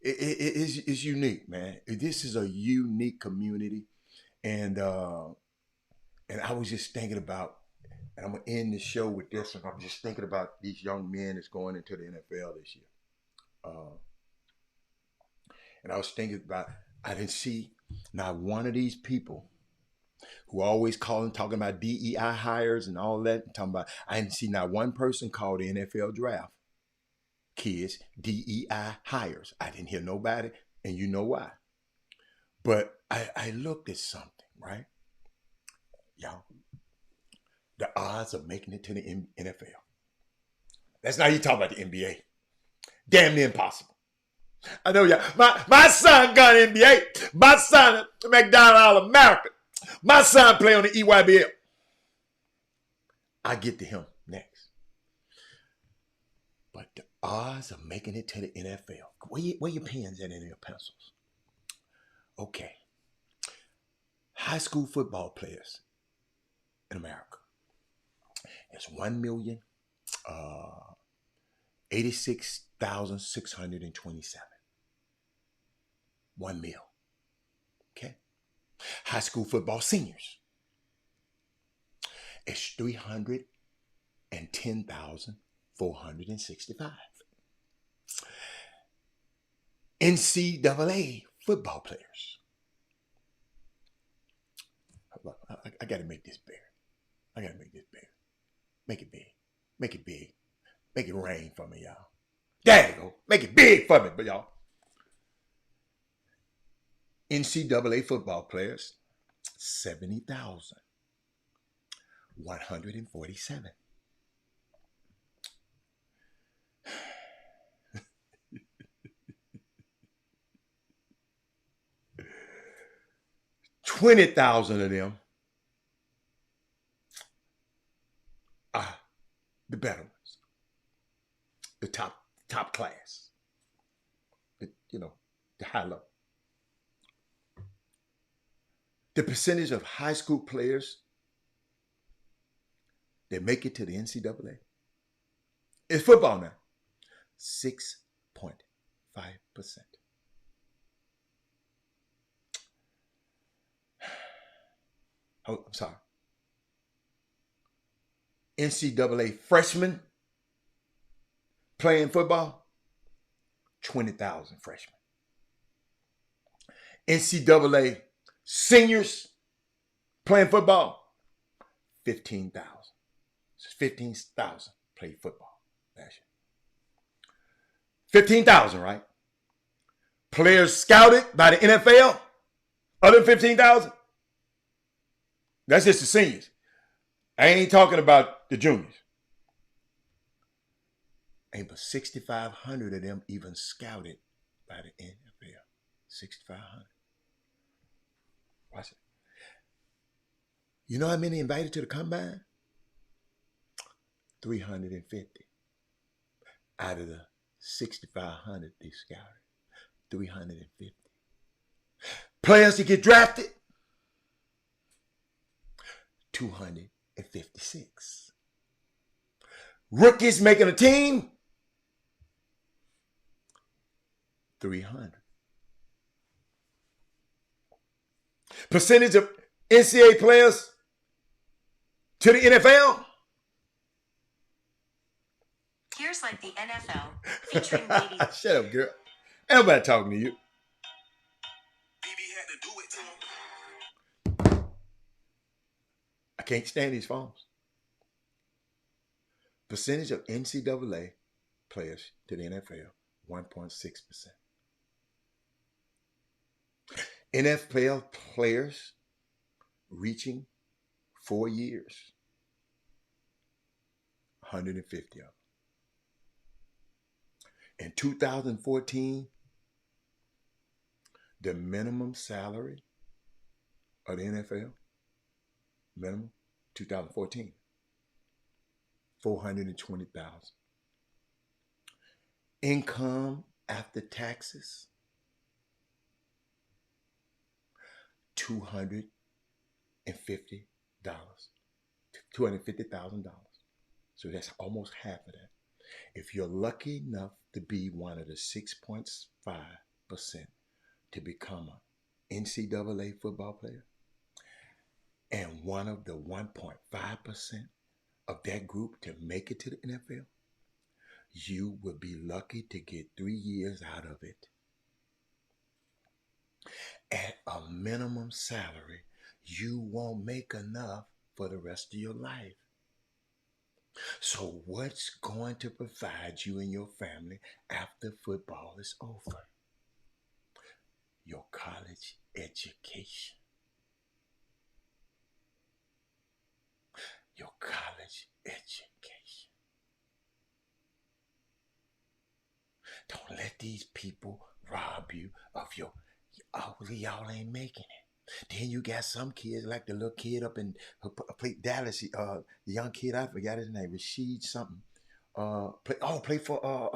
it's unique, man. This is a unique community, and I was just thinking about, and I'm gonna end the show with this, and I'm just thinking about these young men that's going into the NFL this year. And I was thinking about, I didn't see not one of these people who always calling, talking about DEI hires and all that, talking about, I didn't see not one person call the NFL draft kids DEI hires. I didn't hear nobody, and you know why. But I looked at something, right? Y'all, the odds of making it to the NFL. That's not you talking about the NBA. Damn near impossible. I know y'all. My son got NBA. My son McDonald All-American. My son play on the EYBL. I get to him next. But the odds of making it to the NFL. Where your pens at and your pencils? Okay. High school football players in America. It's 1,086,627. 1 mil. Okay. High school football seniors. It's 310,465. NCAA football players. I got to make this bigger. I got to make this bigger. Make it big. Make it big. Make it rain for me, y'all. There you go. Make it big for me, but y'all. NCAA football players, 70,147. $20,000 of them are the better ones, the top class, the high level. The percentage of high school players that make it to the NCAA, it's football now, 6.5%. Oh, I'm sorry. NCAA freshmen playing football, 20,000 freshmen. NCAA seniors playing football, 15,000. 15,000 played football last year. 15,000, right? Players scouted by the NFL, other than 15,000. That's just the seniors. I ain't talking about the juniors. Ain't but 6,500 of them even scouted by the NFL. 6,500. Watch it. You know how many invited to the combine? 350. Out of the 6,500 they scouted. 350. Players to get drafted? 256. Rookies making a team? 300. Percentage of NCAA players to the NFL? Here's like the NFL featuring baby. Shut up, girl. Ain't nobody talking to you. I can't stand these phones. Percentage of NCAA players to the NFL, 1.6%. NFL players reaching 4 years, 150 of them. In 2014, The minimum salary of the NFL, minimum, 2014, $420,000. Income after taxes, $250,000. $250,000. So that's almost half of that. If you're lucky enough to be one of the 6.5% to become an NCAA football player, and one of the 1.5% of that group to make it to the NFL, you will be lucky to get 3 years out of it. At a minimum salary, you won't make enough for the rest of your life. So what's going to provide you and your family after football is over? Your college education. Your college education. Don't let these people rob you of your, oh, y'all ain't making it. Then you got some kids like the little kid up in Dallas, the young kid, I forgot his name, Rashid something. Play for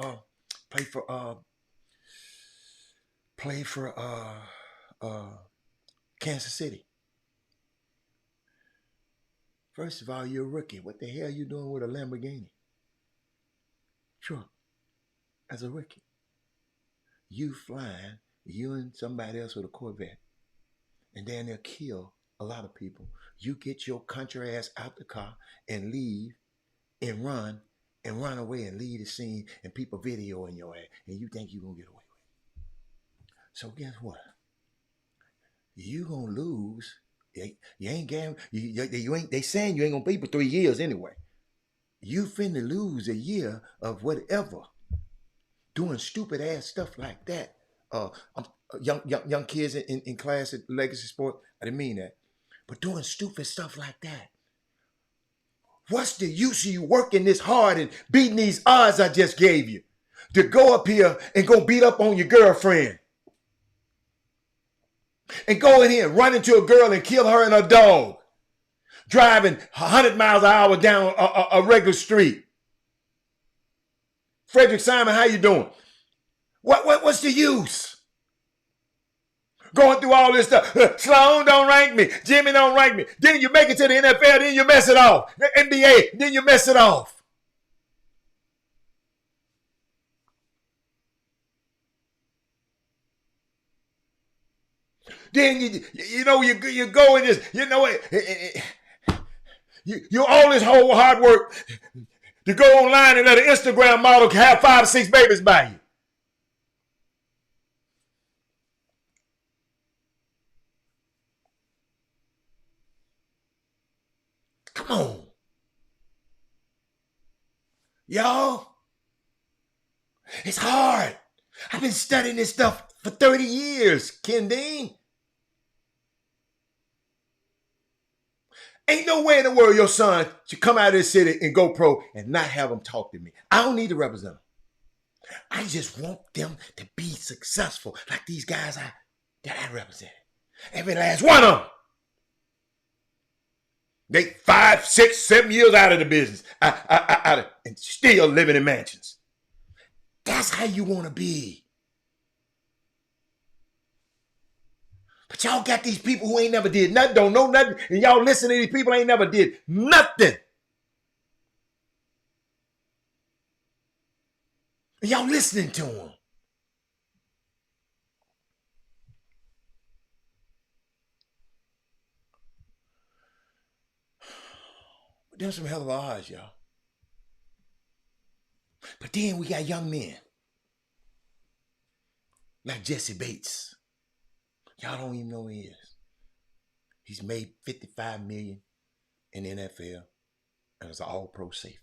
Kansas City. First of all, you're a rookie. What the hell are you doing with a Lamborghini truck as a rookie? You flying, you and somebody else with a Corvette, and then they'll kill a lot of people. You get your country ass out the car and leave and run away and leave the scene, and people videoing your ass, and you think you're going to get away with it. So guess what? You going to lose. You ain't gambling. You ain't. They saying you ain't going to be for 3 years anyway. You finna lose a year of whatever doing stupid ass stuff like that. Young kids in class at Legacy Sport, I didn't mean that, but doing stupid stuff like that. What's the use of you working this hard and beating these odds I just gave you to go up here and go beat up on your girlfriend and go in here and run into a girl and kill her and her dog driving 100 miles an hour down a regular street? Frederick Simon, how you doing? What's the use? Going through all this stuff. Sloan don't rank me. Jimmy don't rank me. Then you make it to the NFL, then you mess it off. The NBA, then you mess it off. Then you go in this, you all this whole hard work to go online and let an Instagram model have 5 or 6 babies by you. Come on. Y'all, it's hard. I've been studying this stuff for 30 years, Ken Dean. Ain't no way in the world your son should come out of this city and go pro and not have them talk to me. I don't need to represent them. I just want them to be successful like these guys that I represented. Every last one of them. They 5, 6, 7 years out of the business, and still living in mansions. That's how you want to be. But y'all got these people who ain't never did nothing, don't know nothing, and y'all listen to these people ain't never did nothing. And y'all listening to them. But them some hell of odds, y'all. But then we got young men like Jesse Bates. Y'all don't even know who he is. He's made $55 million in the NFL and is an all-pro safety.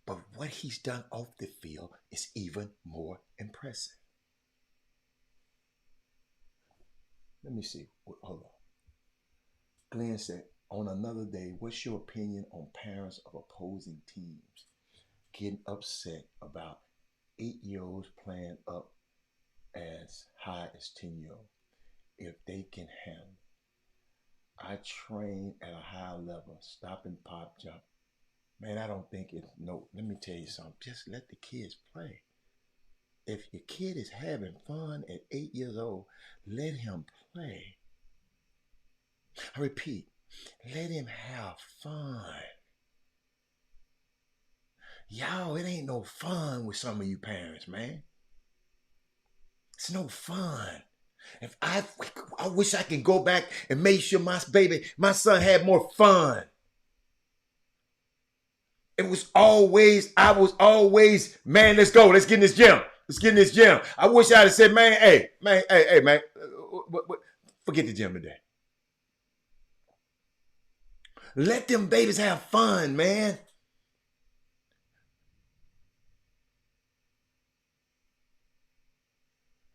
But what he's done off the field is even more impressive. Let me see. Hold on. Glenn said, on another day, what's your opinion on parents of opposing teams getting upset about 8-year-olds playing up as high as 10-year-old if they can handle it. I train at a high level, stop and pop jump. Man, I don't think it's no. Let me tell you something. Just let the kids play. If your kid is having fun at 8 years old, let him play. I repeat, let him have fun. Y'all, it ain't no fun with some of you parents, man. It's no fun. If I wish I could go back and make sure my son had more fun. I was always, man, let's go. Let's get in this gym. I wish I'd have said, man, hey, man, forget the gym today. Let them babies have fun, man.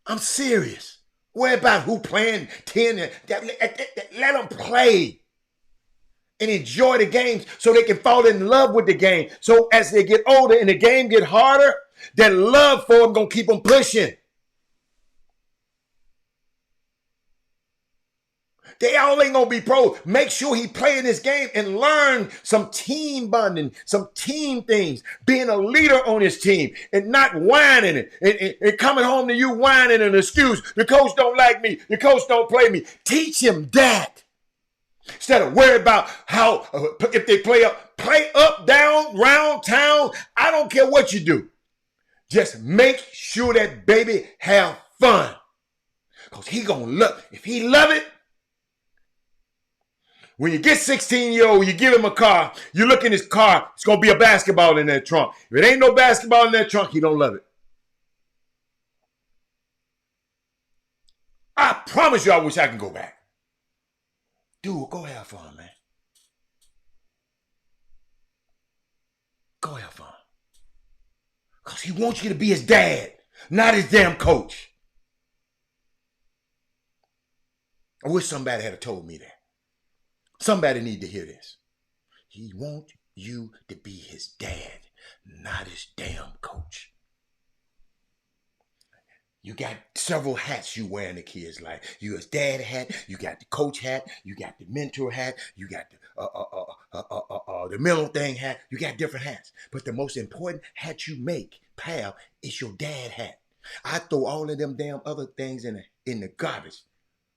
I'm serious. Worry about who playing 10. Let them play and enjoy the games so they can fall in love with the game. So as they get older and the game get harder, that love for them going to keep them pushing. They all ain't going to be pro. Make sure he play in this game and learn some team bonding, some team things, being a leader on his team and not whining and coming home to you whining an excuse. The coach don't like me. The coach don't play me. Teach him that. Instead of worry about how, if they play up, down, round, town, I don't care what you do. Just make sure that baby have fun. Because he going to love, if he love it, when you get 16-year-old, you give him a car, you look in his car, it's going to be a basketball in that trunk. If it ain't no basketball in that trunk, he don't love it. I promise you I wish I could go back. Dude, go have fun, man. Go have fun. Because he wants you to be his dad, not his damn coach. I wish somebody had told me that. Somebody need to hear this. He wants you to be his dad, not his damn coach. You got several hats you wear in the kid's life. You his dad hat, you got the coach hat, you got the mentor hat, you got the mental thing hat. You got different hats. But the most important hat you make, pal, is your dad hat. I throw all of them damn other things in the garbage.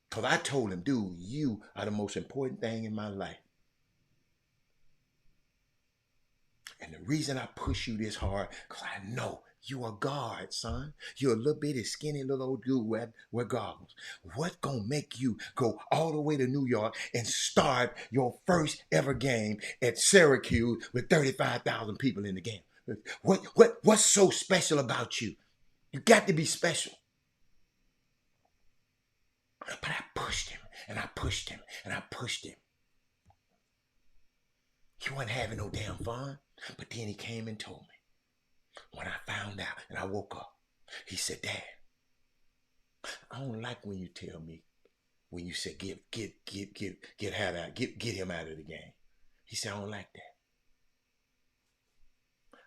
Because I told him, dude, you are the most important thing in my life. And the reason I push you this hard, because I know you a guard, son. You're a little bitty, skinny little old dude with goggles. What's going to make you go all the way to New York and start your first ever game at Syracuse with 35,000 people in the game? What's so special about you? You got to be special. But I pushed him, and I pushed him, and I pushed him. He wasn't having no damn fun. But then he came and told me. When I found out, and I woke up, he said, Dad, I don't like when you tell me, when you say get him out of the game. He said, I don't like that.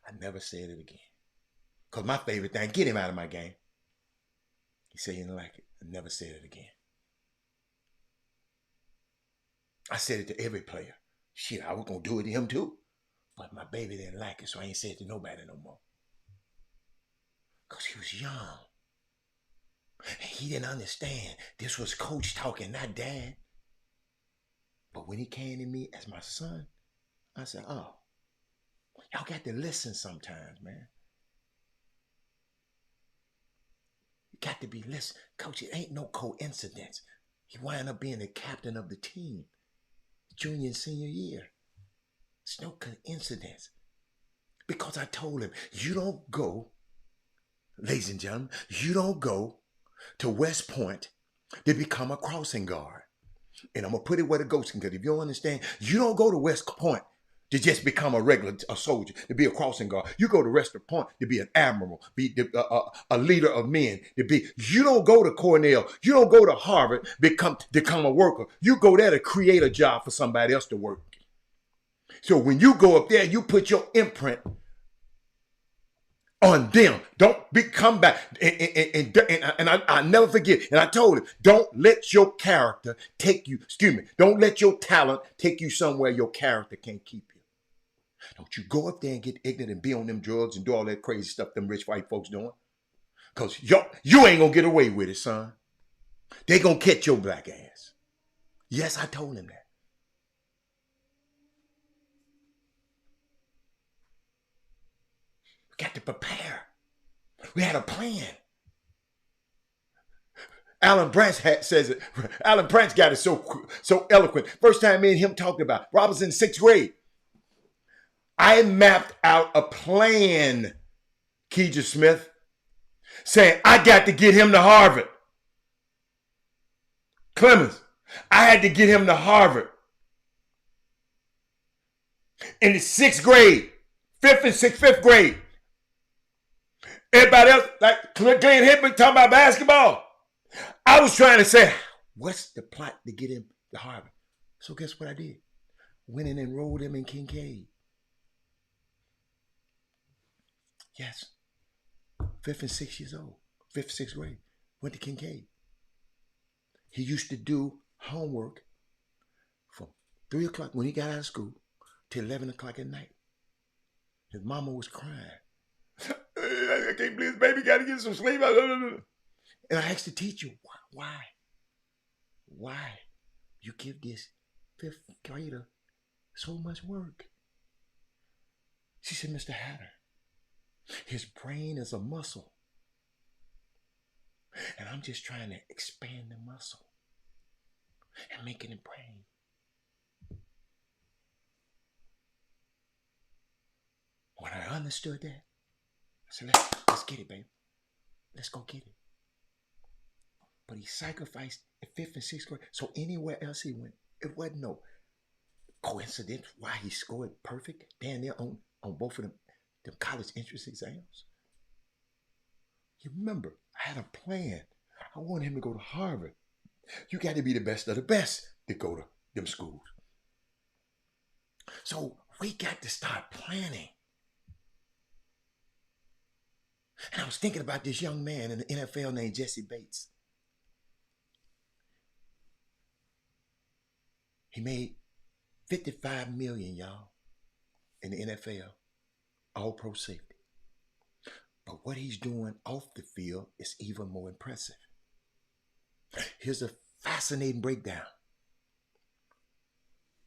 I never said it again. Because my favorite thing, get him out of my game. He said he didn't like it. I never said it again. I said it to every player. Shit, I was going to do it to him too. But my baby didn't like it, so I ain't said it to nobody no more. Because he was young. He didn't understand. This was coach talking, not dad. But when he came to me as my son, I said, oh, y'all got to listen sometimes, man. You got to be listening. Coach, it ain't no coincidence. He wound up being the captain of the team, junior and senior year. It's no coincidence. Because I told him, you don't go, ladies and gentlemen, you don't go to West Point to become a crossing guard. And I'm going to put it where the goats can get. If you don't understand, you don't go to West Point to just become a soldier, to be a crossing guard. You go to West Point to be an admiral, be a leader of men. You don't go to Cornell. You don't go to Harvard become a worker. You go there to create a job for somebody else to work. So when you go up there, you put your imprint on them. Don't come back. And I never forget. And I told him, don't let your character take you, don't let your talent take you somewhere your character can't keep you. Don't you go up there and get ignorant and be on them drugs and do all that crazy stuff them rich white folks doing. Because you ain't going to get away with it, son. They going to catch your black ass. Yes, I told him that. We got to prepare. We had a plan. Alan Branch says it. Alan Branch got it so eloquent. First time me and him talked about. Robinson, 6th grade. I mapped out a plan, Keija Smith, saying I got to get him to Harvard. Clemens, I had to get him to Harvard. In the 6th grade, 5th and 6th, 5th grade. Everybody else, like Glenn Hickman talking about basketball. I was trying to say, what's the plot to get him to Harvard? So guess what I did? Went and enrolled him in Kincaid. Yes. 5th and 6th years old. 5th, 6th grade. Went to Kincaid. He used to do homework from 3 o'clock when he got out of school till 11 o'clock at night. His mama was crying. I can't believe this baby got to get some sleep. And I asked the teacher, why you give this 5th grader so much work? She said, Mr. Hatter, his brain is a muscle. And I'm just trying to expand the muscle and make it a brain. When I understood that, I said, let's get it, baby. Let's go get it. But he sacrificed at 5th and 6th grade. So anywhere else he went, it wasn't no coincidence why he scored perfect down there on both of them college entrance exams. You remember, I had a plan. I wanted him to go to Harvard. You got to be the best of the best to go to them schools. So we got to start planning. And I was thinking about this young man in the NFL named Jesse Bates. He made $55 million, y'all, in the NFL, all pro safety. But what he's doing off the field is even more impressive. Here's a fascinating breakdown.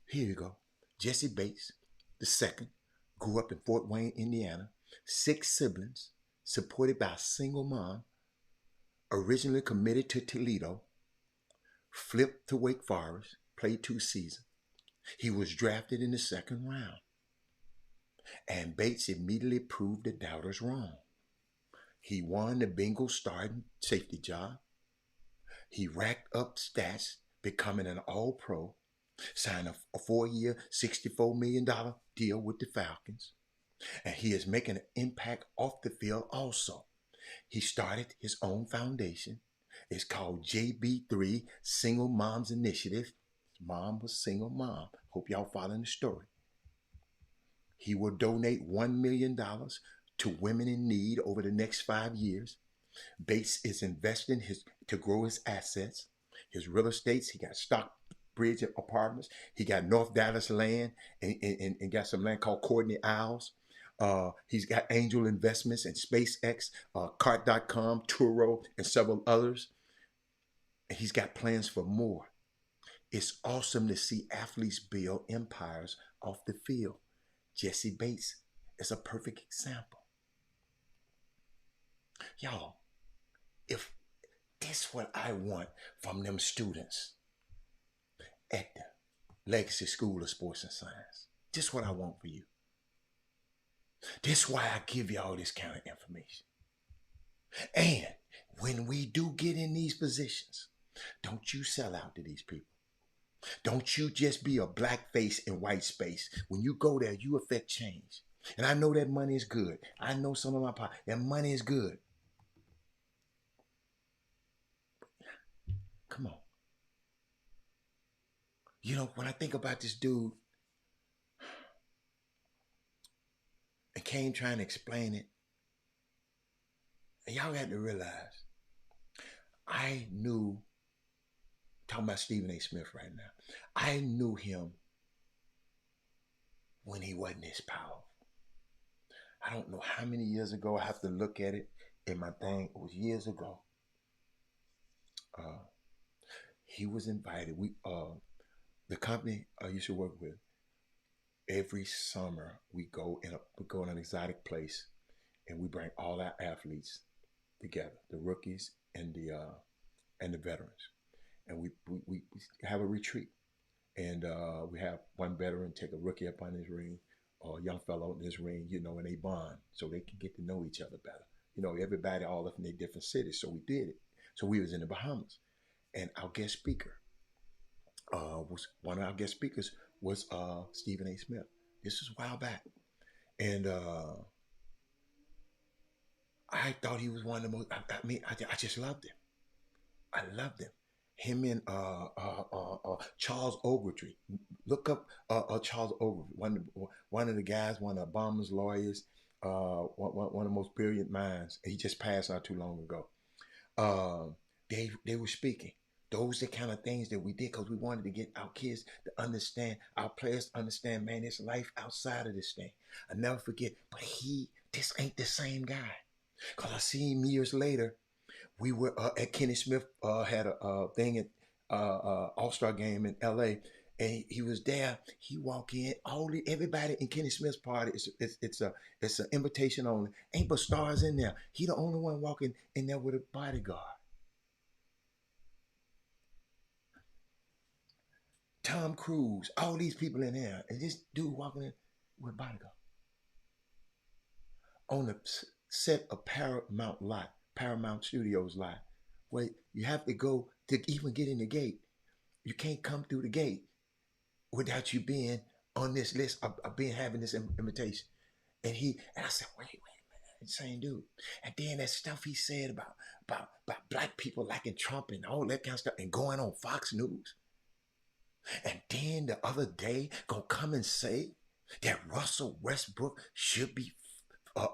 Here you go. Jesse Bates, the second, grew up in Fort Wayne, Indiana, 6 siblings, supported by a single mom, originally committed to Toledo, flipped to Wake Forest, played 2 seasons. He was drafted in the 2nd round. And Bates immediately proved the doubters wrong. He won the Bengals starting safety job. He racked up stats, becoming an all-pro, signed a 4-year, $64 million deal with the Falcons. And he is making an impact off the field also. He started his own foundation. It's called JB3 Single Moms Initiative. His mom was single mom. Hope y'all following the story. He will donate $1 million to women in need over the next 5 years. Bates is investing to grow his assets, his real estates. He got Stockbridge apartments. He got North Dallas land and got some land called Courtney Isles. He's got angel investments in SpaceX, Cart.com, Turo, and several others. And he's got plans for more. It's awesome to see athletes build empires off the field. Jesse Bates is a perfect example. Y'all, if this what I want from them students at the Legacy School of Sports and Science, this what I want for you. This why I give you all this kind of information. And when we do get in these positions, don't you sell out to these people. Don't you just be a black face in white space. When you go there, you affect change. And I know that money is good. I know some of my power. That money is good. Come on. You know, when I think about this dude, and Kane trying to explain it, And y'all got to realize, I knew, talking about Stephen A. Smith right now, I knew him when he wasn't this powerful. I don't know how many years ago. I have to look at it in my thing. It was years ago. He was invited. The company I used to work with, every summer we go in an exotic place, and we bring all our athletes together, the rookies and the veterans, and we have a retreat, and we have one veteran take a rookie up on his ring, or a young fellow in his ring, and they bond so they can get to know each other better. Everybody all up in their different cities, so we did it. So we was in the Bahamas, and our guest speaker was one of our guest speakers was Stephen A. Smith. This was a while back, and I thought he was one of the most. I just loved him. I loved him. Him and Charles Ogletree. Look up Charles Ogletree. One of the guys, one of Obama's lawyers, one of the most brilliant minds. He just passed not too long ago. They were speaking. Those are the kind of things that we did because we wanted to get our kids to understand, our players to understand, man, there's life outside of this thing. I never forget, but this ain't the same guy. Because I see him years later. We were at Kenny Smith had a thing at All-Star game in L.A., and he was there. He walked in. Everybody in Kenny Smith's party, it's an invitation only. Ain't but stars in there. He the only one walking in there with a bodyguard. Tom Cruise, all these people in there, and this dude walking in with a bodyguard. On the set of Paramount Studios lot, where you have to go to even get in the gate. You can't come through the gate without you being on this list of having this invitation. And I said, wait a minute, same dude. And then that stuff he said about black people liking Trump and all that kind of stuff and going on Fox News. And then the other day, gonna come and say that Russell Westbrook should be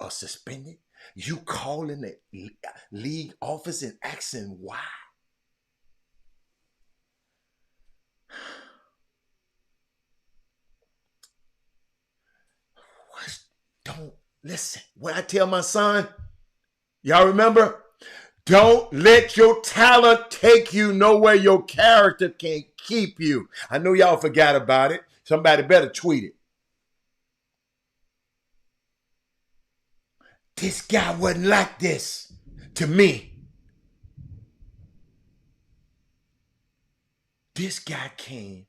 suspended. You calling the league office and asking why? Don't listen. What I tell my son, y'all remember? Don't let your talent take you nowhere your character can't keep you. I know y'all forgot about it. Somebody better tweet it. This guy wasn't like this to me. This guy came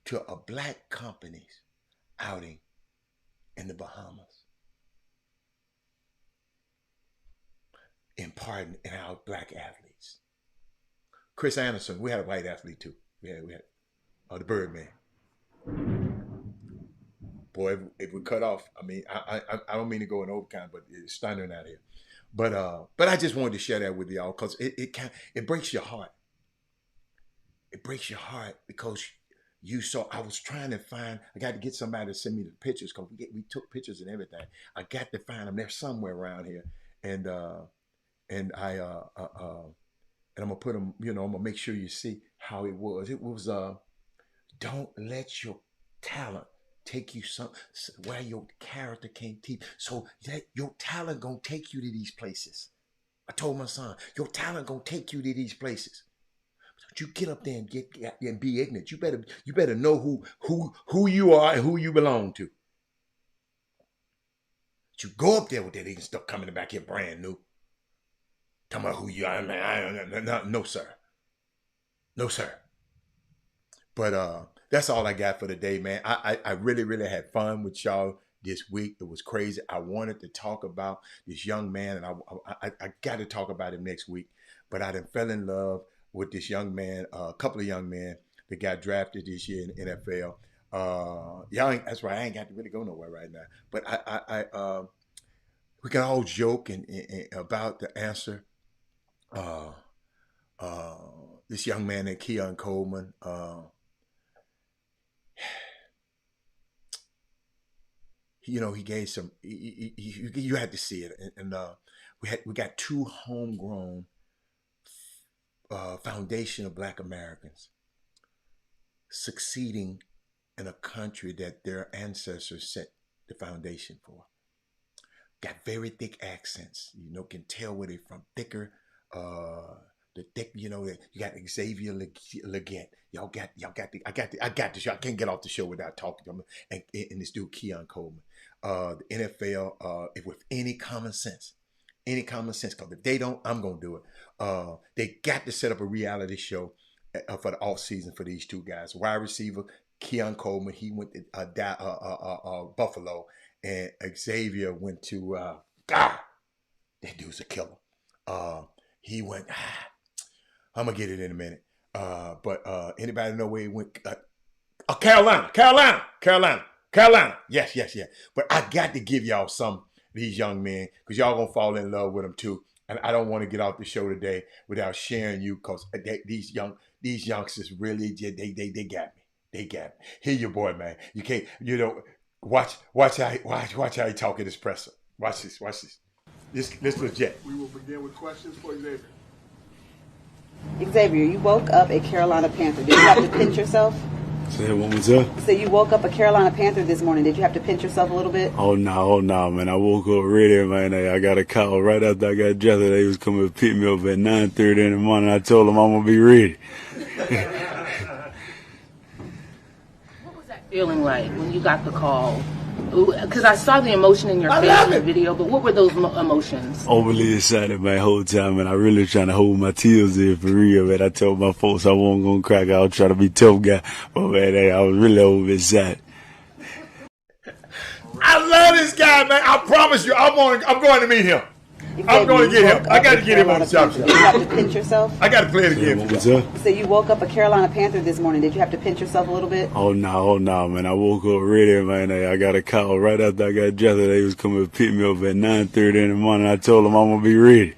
to a black company's outing in the Bahamas. Imparting in our black athletes. Chris Anderson, we had a white athlete too. We had the Birdman. Boy, if we cut off, I don't mean to go in overtime, but it's stunning out here. But I just wanted to share that with y'all because it breaks your heart. It breaks your heart because you saw. I was trying to find. I got to get somebody to send me the pictures because we took pictures and everything. I got to find them. They're somewhere around here, and I'm gonna put them. I'm gonna make sure you see how it was. It was don't let your talent take you where your character can't keep. So that your talent gonna take you to these places. I told my son, your talent gonna take you to these places. Don't you get up there and be ignorant. You better know who you are and who you belong to. But you go up there with that and stuff coming back here brand new. Talking about who you are, man. No, sir. No, sir. But that's all I got for today, man. I really, really had fun with y'all this week. It was crazy. I wanted to talk about this young man, and I got to talk about him next week. But I done fell in love with this young man, a couple of young men that got drafted this year in the NFL. That's right. I ain't got to really go nowhere right now. But we can all joke and about the answer. This young man named Keon Coleman. he gave some. You had to see it, and we got 2 homegrown foundation of Black Americans succeeding in a country that their ancestors set the foundation for. Got very thick accents, can tell where they're from. Thicker, the thick, you got Xavier Leggett. I got this. Y'all can't get off the show without talking to them. And this dude, Keon Coleman. The NFL, with any common sense, because if they don't, I'm going to do it. They got to set up a reality show for the off season for these 2 guys. Wide receiver, Keon Coleman, he went to Buffalo, and Xavier went to, that dude's a killer. He went, I'm going to get it in a minute. But anybody know where he went? Carolina. Yes. But I got to give y'all some of these young men, because y'all going to fall in love with them too. And I don't want to get off the show today without sharing you, because these youngsters really, they got me. They got me. Here your boy, man. You can't, watch how he talk in his presser. Watch this. This legit. We will begin with questions for Xavier. Xavier, you woke up a Carolina Panther. Did you have to pinch yourself? Say it one more time. So you woke up a Carolina Panther this morning. Did you have to pinch yourself a little bit? Oh no, man. I woke up ready, man. I got a call right after I got dressed. They was coming to pick me up at 9:30 in the morning. I told them I'm going to be ready. What was that feeling like when you got the call? Because I saw the emotion in your face in the video, but what were those emotions? Overly excited my whole time, and I really trying to hold my tears in for real, man. I told my folks I wasn't going to crack. I was trying to be tough guy, but man, I was really overly excited. I love this guy, man. I promise you, I'm going to meet him. I'm going to get him. I got to get him on the Chop Shop. Did you have to pinch yourself? I got to play it again. So you woke up a Carolina Panther this morning. Did you have to pinch yourself a little bit? Oh no, man. I woke up ready, man. I got a call right after I got dressed. They was coming to pick me up at 9:30 in the morning. I told them I'm going to be ready.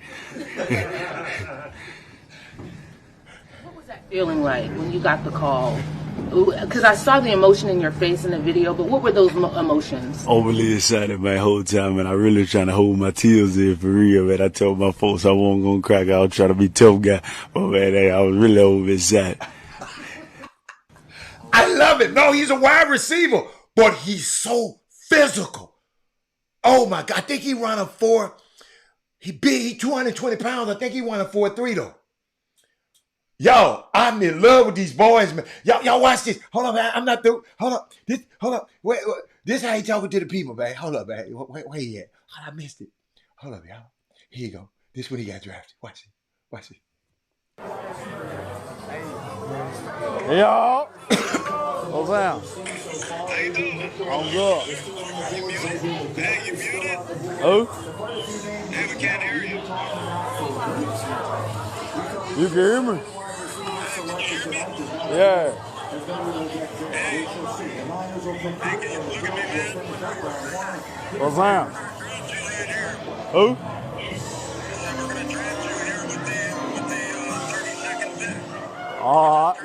What was that feeling like when you got the call? Because I saw the emotion in your face in the video, but what were those emotions? Overly excited my whole time, and I really trying to hold my tears in for real, man. I told my folks I wasn't going to crack. I was trying to be tough guy, but man, I was really overly excited. I love it. No, he's a wide receiver, but he's so physical. Oh my God. I think he run a 4. He big, he 220 pounds. I think he run a 4.3 though. Yo, I'm in love with these boys, man. Y'all watch this. Hold up, man. I'm not through. Hold up. Hold up. Wait. This how he talking to the people, man. Hold up, man. Where he at? I missed it. Hold up, y'all. Here you go. This when he got drafted. Watch it. Hey, y'all. What's down? How you doing? I'm good. Hey, you muted? Who? Hey, we can't hear you. You can hear me? Yeah. Hey, can you look at me, man? What's down? Who? We're going to draft you here with the 32nd pick. All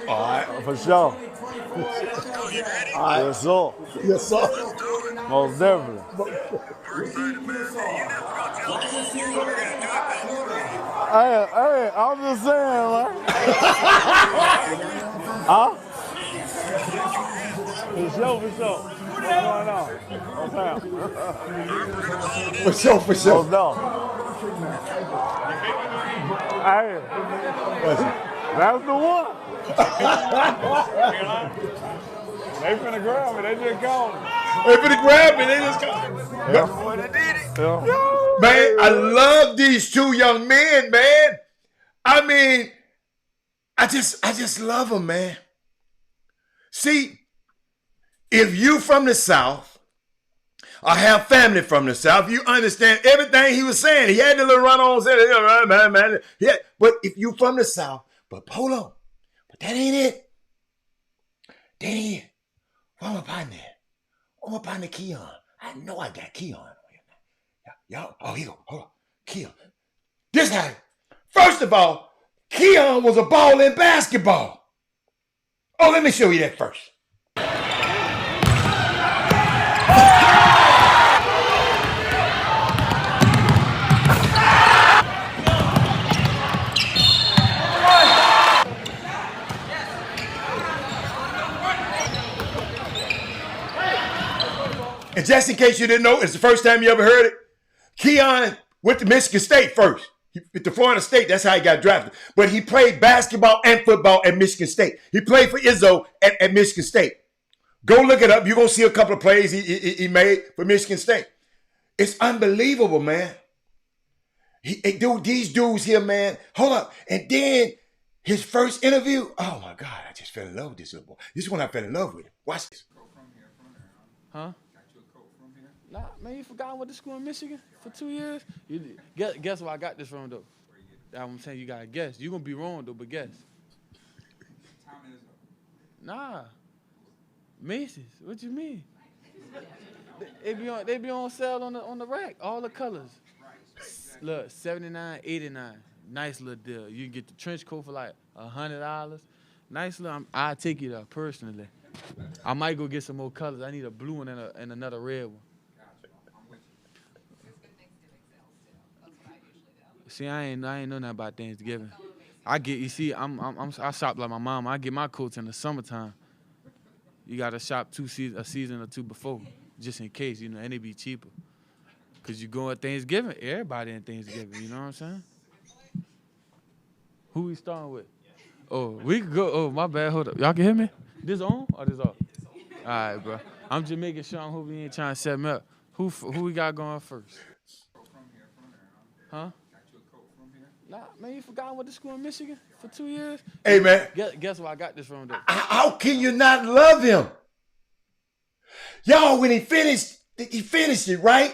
right. For sure. Oh, you ready? Yes, sir. Yes, sir. Let's do it. Most definitely. We're excited, man. Hey, you never going to tell the whole world we're going to do it, man. Hey, I'm just saying, man. Huh? For sure. What's going on? What's happening? For sure. Most Hey, that's the one. They finna grab me. They just called me. Yeah. Man, I love these 2 young men, man. I mean, I just love them, man. See, if you from the South or have family from the South, you understand everything he was saying. He had the little run-on saying, man. Yeah, but if you from the South, but hold on. But that ain't it. Where my partner Keon? I know I got Keon. Y'all, oh, here go. Hold on. Keon. This guy. First of all, Keon was a ball in basketball. Oh, let me show you that first. And just in case you didn't know, it's the first time you ever heard it. Keon went to Michigan State first. He went to Florida State. That's how he got drafted. But he played basketball and football at Michigan State. He played for Izzo at Michigan State. Go look it up. You're going to see a couple of plays he made for Michigan State. It's unbelievable, man. These dudes here, man. Hold up. And then his first interview, oh, my God, I just fell in love with this little boy. This is when I fell in love with him. Watch this. Huh? Nah, man, you forgot I went to school in Michigan for 2 years? Guess where I got this from, though? I'm saying you got to guess. You're going to be wrong, though, but guess. Nah. Macy's. What you mean? They be on sale on the rack, all the colors. Look, $79, $89. Nice little deal. You can get the trench coat for like $100. Nice little. I'll take you there personally. I might go get some more colors. I need a blue one and another red one. See, I ain't know nothing about Thanksgiving. I shop like my mom. I get my coats in the summertime. You gotta shop a season or two before, just in case, and they be cheaper. Cause you go at Thanksgiving, everybody in Thanksgiving, you know what I'm saying? Who we starting with? Oh, we could go. Oh, my bad. Hold up. Y'all can hear me? This on or this off? All right, bro. I'm just making sure. I hope you ain't trying to set me up. Who we got going first? Huh? Nah, man, you forgot I went to school in Michigan for 2 years? Hey, man. Guess where I got this from, though? How can you not love him? Y'all, when he finished it, right?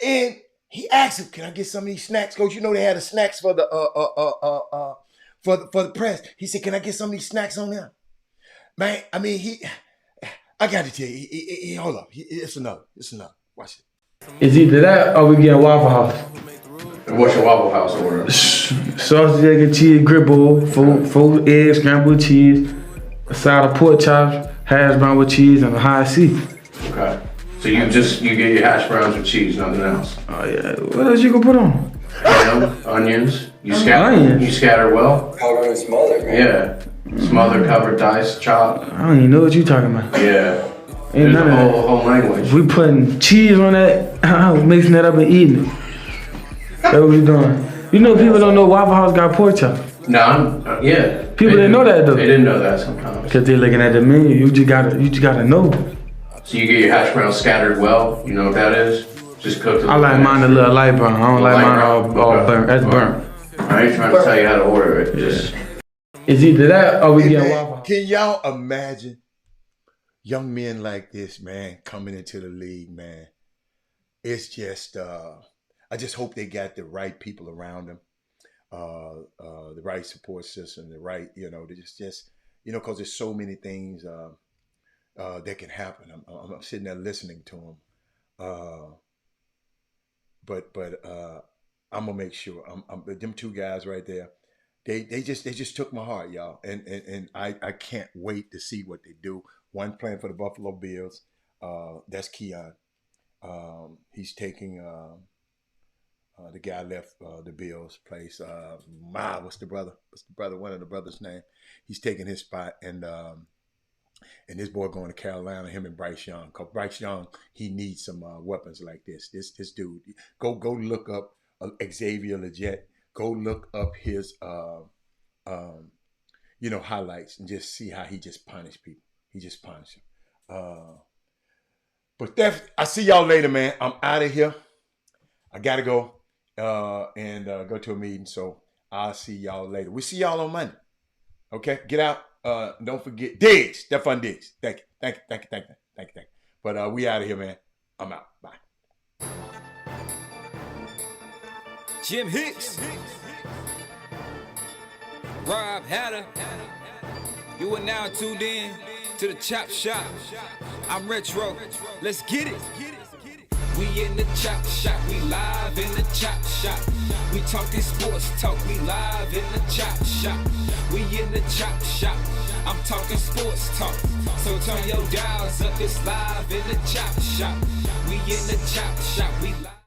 And he asked him, "Can I get some of these snacks, Coach? You know they had the snacks for the for the press." He said, "Can I get some of these snacks on there?" Man, I mean, I got to tell you, hold up. It's enough. Watch it. It's either that or we getting Waffle House. And what's your Waffle House order? Sausage, egg, and cheese, gribble, 4 eggs, scrambled cheese, a side of pork chops, hash brown with cheese, and a high C. Okay. So you get your hash browns with cheese, nothing else. Oh yeah. What else you gonna put on? Onions. You scatter well. Cover and smother, man. Yeah. Smother, cover, dice, chop. I don't even know what you talking about. Yeah. Ain't There's a whole language. We putting cheese on that, mixing that up and eating it. That's what we doing. You know, people don't know Waffle House got pork chop. No, yeah. People didn't know that though. They didn't know that sometimes. Cause they're looking at the menu. You just gotta know. So you get your hash browns scattered well. You know what that is? Just cooked. I like mine a little light brown. I don't like mine all burnt. That's burnt. I ain't trying to tell you how to order it. Just. It's either that or we get Waffle House. Can y'all imagine young men like this, man, coming into the league, man? It's just, I just hope they got the right people around them, the right support system, the right, they just because there's so many things that can happen. I'm sitting there listening to them, but I'm gonna make sure. Them two guys right there. They just took my heart, y'all, and I can't wait to see what they do. One playing for the Buffalo Bills, that's Keon. He's taking the guy left the Bills place. What's the brother? One of the brothers' name. He's taking his spot, and this boy going to Carolina. Him and Bryce Young. Cause Bryce Young, he needs some weapons like this. This dude. Go look up Xavier Legette. Go look up his highlights and just see how he just punished people. He just punished them. But I see y'all later, man. I'm out of here. I gotta go and go to a meeting. So I'll see y'all later. We see y'all on Monday. Okay, get out. Don't forget Diggs, Stephon Diggs. Thank you. But we out of here, man. I'm out. Bye. Jim Hicks, Rob Hatter, you are now tuned in to the Chop Shop. I'm Retro, let's get it. We in the Chop Shop, we live in the Chop Shop. We talking sports talk, we live in the Chop Shop. We in the Chop Shop, I'm talking sports talk. So turn your dials up, it's live in the Chop Shop. We in the Chop Shop, we live.